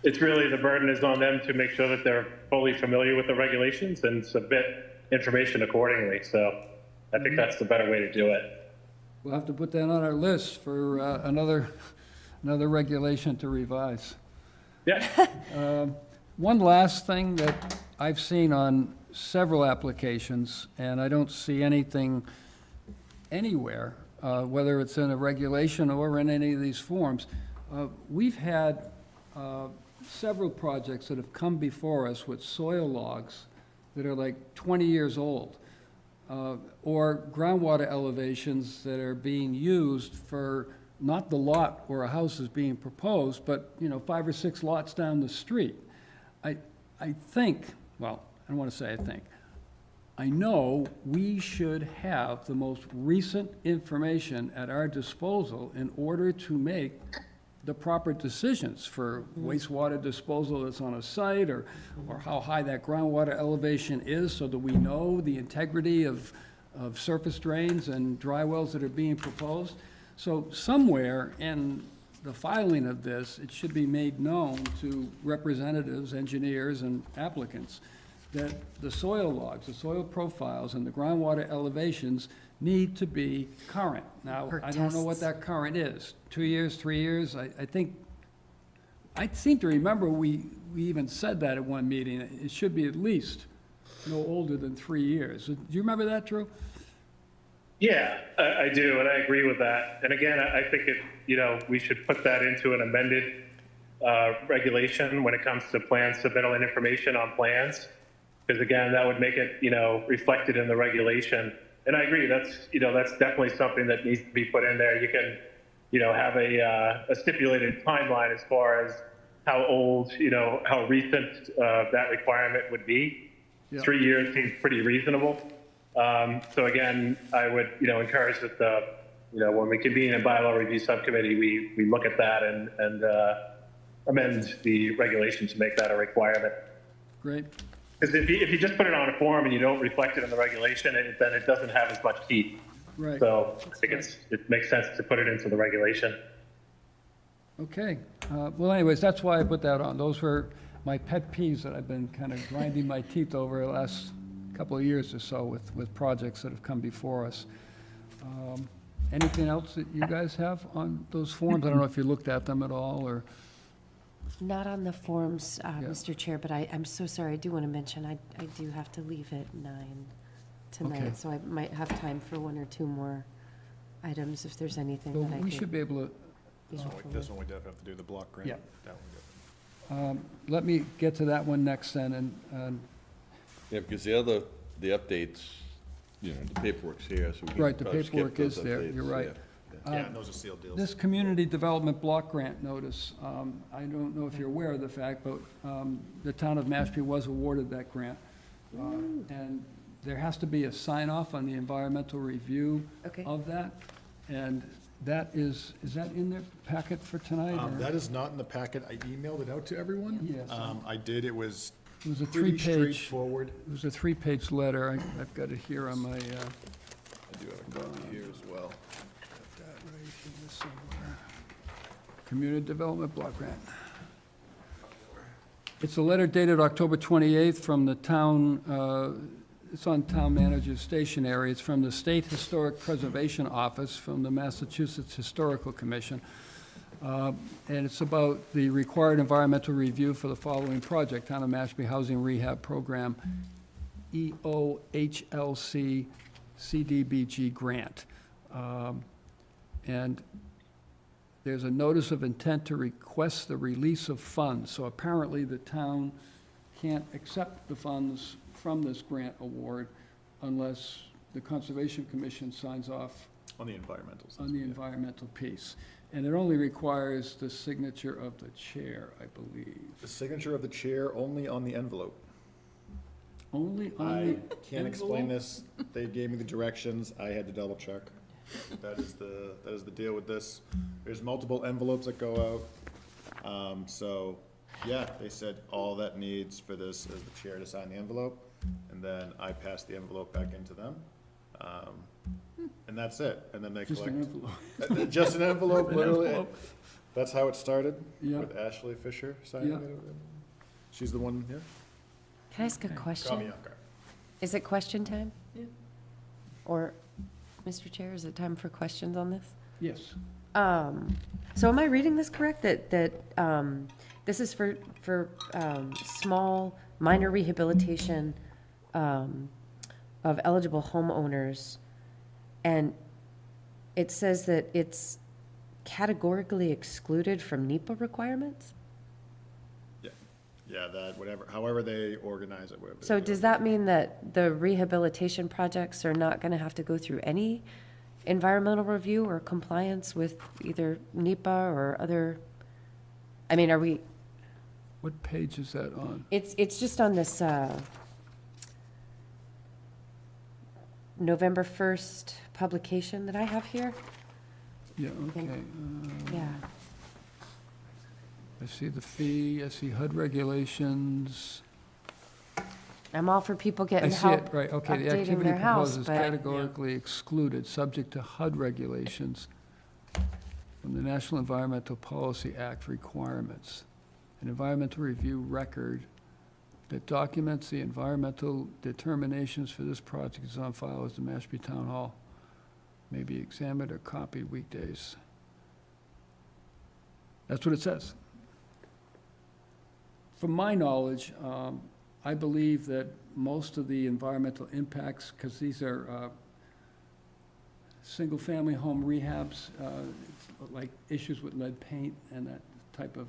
It's really, the burden is on them to make sure that they're fully familiar with the regulations and submit information accordingly. So I think that's the better way to do it. We'll have to put that on our list for another regulation to revise. Yeah. One last thing that I've seen on several applications, and I don't see anything anywhere, whether it's in a regulation or in any of these forms. We've had several projects that have come before us with soil logs that are like 20 years old, or groundwater elevations that are being used for not the lot where a house is being proposed, but, 5 or 6 lots down the street. I think, well, I don't want to say I think, I know we should have the most recent information at our disposal in order to make the proper decisions for wastewater disposal that's on a site, or how high that groundwater elevation is, so that we know the integrity of surface drains and dry wells that are being proposed. So somewhere in the filing of this, it should be made known to representatives, engineers, and applicants that the soil logs, the soil profiles, and the groundwater elevations need to be current. Now, Per I don't know what tests. that current is, 2 years, 3 years? I think, I seem to remember we even said that at one meeting. It should be at least no older than 3 years. Do you remember that, Drew? Yeah, I do, and I agree with that. And again, I think we should put that into an amended regulation when it comes to plan submittal and information on plans. Because again, that would make it, reflected in the regulation. And I agree, that's definitely something that needs to be put in there. You can, have a stipulated timeline as far as how old, how recent that requirement would be. Yeah. 3 years seems pretty reasonable. So again, I would, encourage that when we convene a bylaw review subcommittee, we look at that and amend the regulation to make that a requirement. Great. Because if you just put it on a form and you don't reflect it in the regulation, then it doesn't have as much teeth. Right. So I think it makes sense to put it into the regulation. Okay. Well, anyways, that's why I put that on. Those were my pet peeves that I've been kind of grinding my teeth over the last couple of years or so with projects that have come before us. Anything else that you guys have on those forms? I don't know if you looked at them at all, or... Not on the forms, Mr. Chair, but I'm so sorry. I do want to mention, I do have to leave at 9 Okay. tonight, so I might have time for 1 or 2 more items if there's anything So that I we could. should be able to... This one we definitely have to do, the block grant. Yeah. That one we Let me get to that one next then, and Yeah, because the updates, the paperwork's here, so we can Right, the probably skip paperwork is those there, updates, you're right. yeah. Yeah, and those are sealed deals. this community development block grant notice, I don't know if you're aware of the fact, but the town of Mashpee was awarded that grant. And there has to be a sign-off on the environmental review Okay. of that. And that is that in the packet for tonight? or- That is not in the packet. I emailed it out to everyone. Yes. I did. It was It was a pretty three-page, straightforward. it was a three-page letter. I've got it here on my, I do have a copy here as well. that right here somewhere. Community Development Block Grant. It's a letter dated October 28th from the town, it's on town manager's stationery. It's from the State Historic Preservation Office, from the Massachusetts Historical Commission. And it's about the required environmental review for the following project, Town of Mashpee Housing Rehab Program, EOHLC CDBG grant. And there's a notice of intent to request the release of funds. So apparently the town can't accept the funds from this grant award unless the Conservation Commission signs off On the environmental side. on the environmental piece. And it only requires the signature of the chair, I believe. The signature of the chair only on the envelope. Only on I the can't explain envelope? this. They gave me the directions. I had to double check. That is the deal with this. There's multiple envelopes that go out. So, yeah, they said all that needs for this is the chair to sign the envelope, and then I pass the envelope back into them. And that's it. And then they Just collect. an envelope. Just an envelope, An literally. envelope. That's how it started, Yeah. with Ashley Fisher signing Yeah. it. She's the one, yeah. Can I ask a Caught me question? off guard. Is it question time? Yeah. Or, Mr. Chair, is it time for questions on this? Yes. So am I reading this correct, that this is for small, minor rehabilitation of eligible homeowners? And it says that it's categorically excluded from NEPA requirements? Yeah, that, whatever, however they organize it, whatever. So they do. does that mean that the rehabilitation projects are not going to have to go through any environmental review or compliance with either NEPA or other? I mean, are we, What page is that on? it's just on this November 1st publication that I have here. Yeah, think- okay. Yeah. I see the fee, I see HUD regulations. I'm all for people I getting see help it, right, okay. The updating activity their house, proposed is but categorically excluded, subject to HUD regulations from the National Environmental Policy Act requirements. An environmental review record that documents the environmental determinations for this project is on file as the Mashpee Town Hall. May be examined or copied weekdays. That's what it says. From my knowledge, I believe that most of the environmental impacts, because these are single-family home rehabs, like issues with lead paint and that type of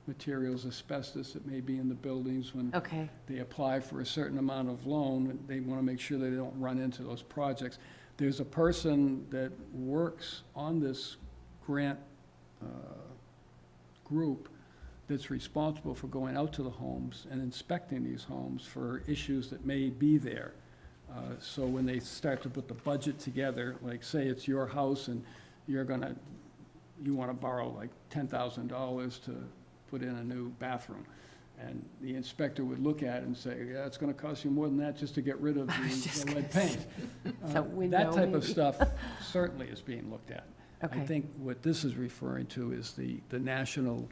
materials, asbestos that may be in the buildings when okay, they apply for a certain amount of loan, they want to make sure they don't run into those projects. There's a person that works on this grant group that's responsible for going out to the homes and inspecting these homes for issues that may be there. So when they start to put the budget together, like say it's your house and you want to borrow like $10,000 to put in a new bathroom. And the inspector would look at it and say, yeah, it's going to cost you more than that just to get rid of the lead paint. So That window, type of maybe. stuff certainly is being looked at. I Okay. think what this is referring to is the National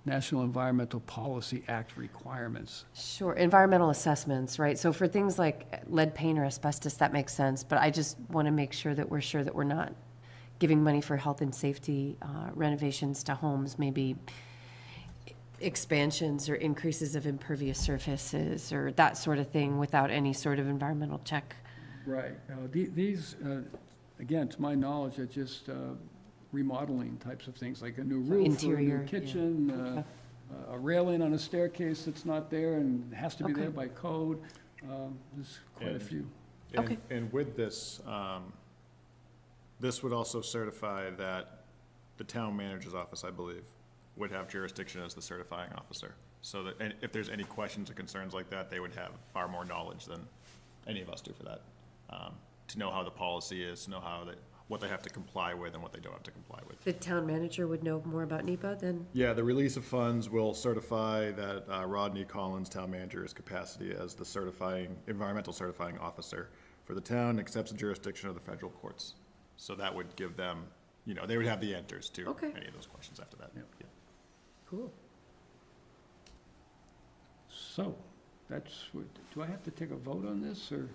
Environmental Policy Act requirements. Sure, environmental assessments, right? So for things like lead paint or asbestos, that makes sense, but I just want to make sure that we're not giving money for health and safety renovations to homes, maybe expansions or increases of impervious surfaces or that sort of thing without any sort of environmental check. Right. These, again, to my knowledge, are just remodeling types of things, like a new roof or a Interior, new yeah. kitchen, Okay. a railing on a staircase that's not there and has to be there Okay. by code. There's quite a And- few. Okay. And with this, this would also certify that the town manager's office, I believe, would have jurisdiction as the certifying officer. So that, and if there's any questions or concerns like that, they would have far more knowledge than any of us do for that. To know how the policy is, to know what they have to comply with and what they don't have to comply with. The town manager would know more about NEPA than, Yeah, the release of funds will certify that Rodney Collins, town manager's capacity as the environmental certifying officer for the town, accepts the jurisdiction of the federal courts. So that would give them, they would have the answers to Okay. any of those questions after that. Yep. Yeah. cool. So, do I have to take a vote on this, or?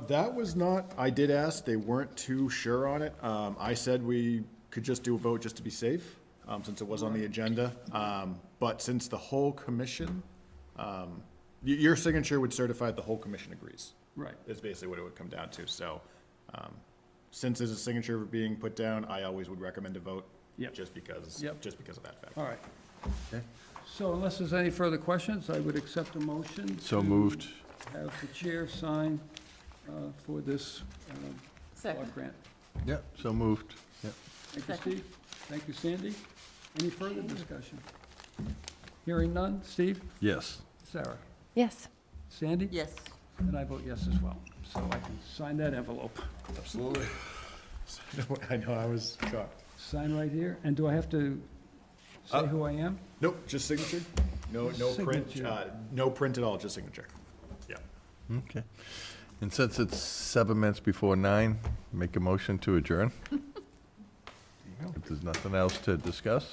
That was not, I did ask, they weren't too sure on it. I said we could just do a vote just to be safe, since it was on the agenda. But since the whole commission, your signature would certify that the whole commission agrees. Right. Is basically what it would come down to. So, since there's a signature being put down, I always would recommend a vote. Yep. Just because Yep. of that fact. All right. So unless there's any further questions, I would accept a motion. So to moved. Have the chair sign for this Second. block grant. Yep, so moved. Yep. Thank you, Steve. Thank you, Sandy. Any further discussion? Hearing none. Steve? Yes. Sarah? Yes. Sandy? Yes. And I vote yes as well. So I can sign that envelope. Absolutely. I know, I was shocked. Sign right here. And do I have to say who I am? Nope, just signature? No print, Signature. no print at all, just signature. Yeah. Okay. And since it's 7 minutes before 9, make a motion to adjourn. If there's nothing else to discuss.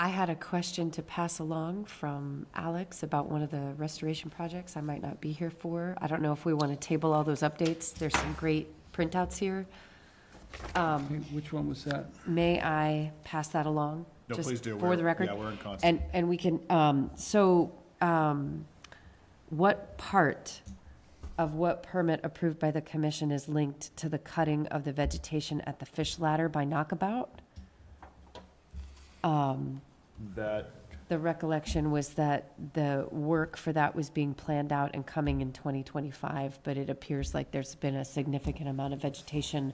I had a question to pass along from Alex about one of the restoration projects I might not be here for. I don't know if we want to table all those updates. There's some great printouts here. Okay, which one was that? May I pass that along? No, just please do. For the record? Yeah, we're in constant. And we can, what part of what permit approved by the commission is linked to the cutting of the vegetation at the fish ladder by Knockabout? That, The recollection was that the work for that was being planned out and coming in 2025, but it appears like there's been a significant amount of vegetation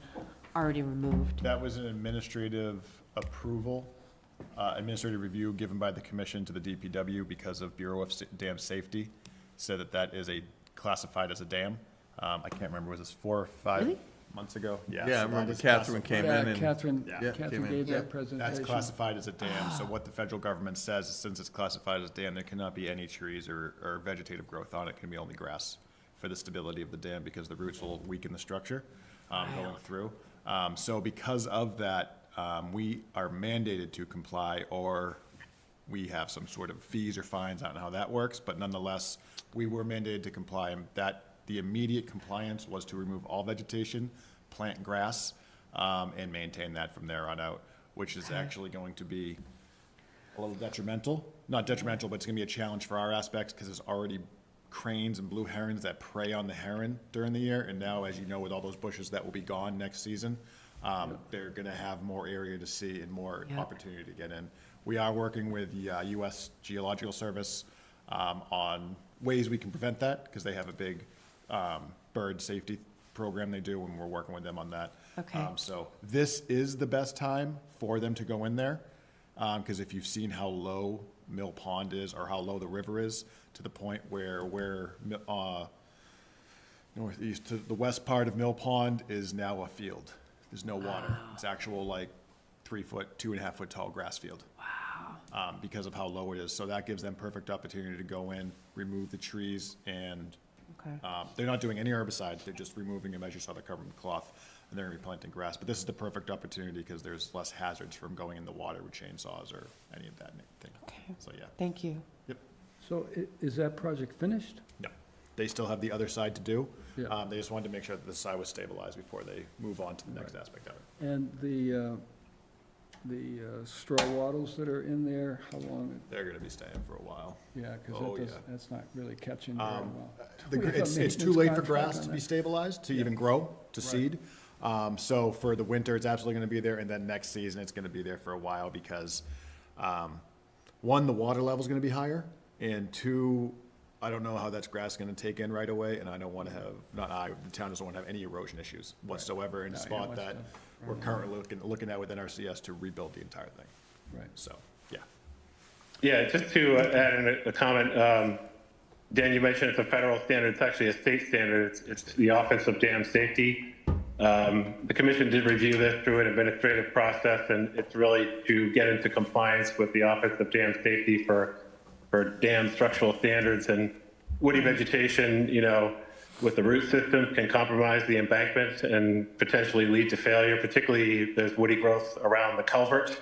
already removed. that was an administrative approval, administrative review given by the commission to the DPW because of Bureau of Dam Safety, said that that is classified as a dam. I can't remember, was this 4 or 5 Really? months ago? Yeah, I so that remember is Catherine classified- came in and. Catherine, Yeah, came Catherine in. gave Yeah. that presentation. That's classified as a dam, so what the federal government says is since it's classified as a dam, there cannot be any trees or vegetative growth on it, it can be only grass for the stability of the dam because the roots will weaken the structure going through. So because of that, we are mandated to comply or we have some sort of fees or fines, I don't know how that works, but nonetheless, we were mandated to comply and that the immediate compliance was to remove all vegetation, plant grass, and maintain that from there on out, which is actually going to be a little detrimental. Not detrimental, but it's gonna be a challenge for our aspects, because there's already cranes and blue herons that prey on the heron during the year, and now, as you know, with all those bushes that will be gone next season, they're gonna have more area to see and more Yep. opportunity to get in. We are working with the US Geological Service on ways we can prevent that, because they have a big bird safety program they do, and we're working with them on that. Okay. So this is the best time for them to go in there, because if you've seen how low Mill Pond is, or how low the river is, to the point where northeast to the west part of Mill Pond is now a field. There's no water. It's actual like 3 foot, 2.5 foot tall grass field. Wow. Because of how low it is. So that gives them perfect opportunity to go in, remove the trees, and Okay. they're not doing any herbicides, they're just removing them, as you saw, they're covering with cloth, and they're replanting grass. But this is the perfect opportunity because there's less hazards from going in the water with chainsaws or any of that thing. Okay. So, yeah. Thank you. Yep. So is that project finished? No. They still have the other side to do. Yeah. They just wanted to make sure that this side was stabilized before they move on to the next aspect of it. And the straw wattles that are in there, how long? They're gonna be staying for a while. Yeah, Oh, because yeah. that's not really catching very well. It's too late for grass to be stabilized, to even grow, to seed. So for the winter, it's absolutely gonna be there, and then next season, it's gonna be there for a while because, one, the water level's gonna be higher, and two, I don't know how that's grass gonna take in right away, and I don't wanna have, the town doesn't wanna have any erosion issues whatsoever in a No, you spot don't that want to we're run currently looking at with NRCS to rebuild the entire thing. Right. So, yeah. Yeah, just to add in a comment, Dan, you mentioned it's a federal standard, it's actually a state standard, it's the Office of Dam Safety. The commission did review this through an administrative process, and it's really to get into compliance with the Office of Dam Safety for dam structural standards. And woody vegetation, with the root system can compromise the embankment and potentially lead to failure, particularly if there's woody growth around the culvert,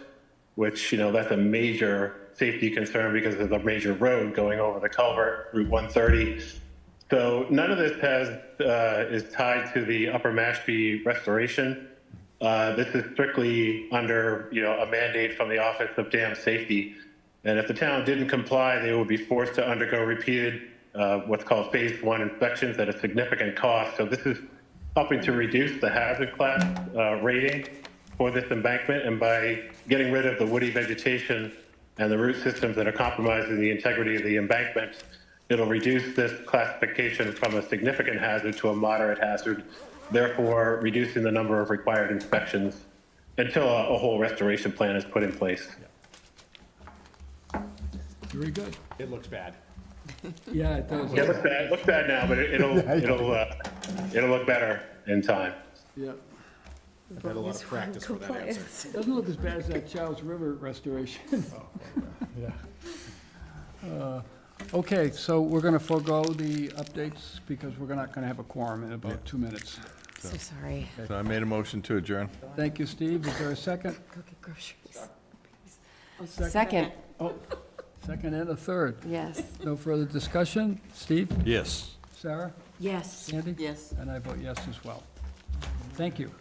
which, that's a major safety concern because there's a major road going over the culvert, Route 130. So none of this is tied to the Upper Mashpee restoration. This is strictly under, a mandate from the Office of Dam Safety. And if the town didn't comply, they would be forced to undergo repeated what's called phase 1 inspections at a significant cost. So this is helping to reduce the hazard class rating for this embankment. And by getting rid of the woody vegetation and the root systems that are compromising the integrity of the embankment, it'll reduce this classification from a significant hazard to a moderate hazard, therefore reducing the number of required inspections until a whole restoration plan is put in place. Very good. It looks bad. Yeah, it does. Yeah, it looks bad now, but it'll look better in time. Yeah. I've had a lot of practice with that answer. Doesn't look as bad as that Charles River restoration. Okay, so we're going to forego the updates because we're not going to have a quorum in about 2 minutes. So sorry. So I made a motion to adjourn. Thank you, Steve. Is there a second? Go get groceries. Second. Second, Oh, second and a third. yes. No further discussion? Steve? Yes. Sarah? Yes. Andy? Yes. And I vote yes as well. Thank you.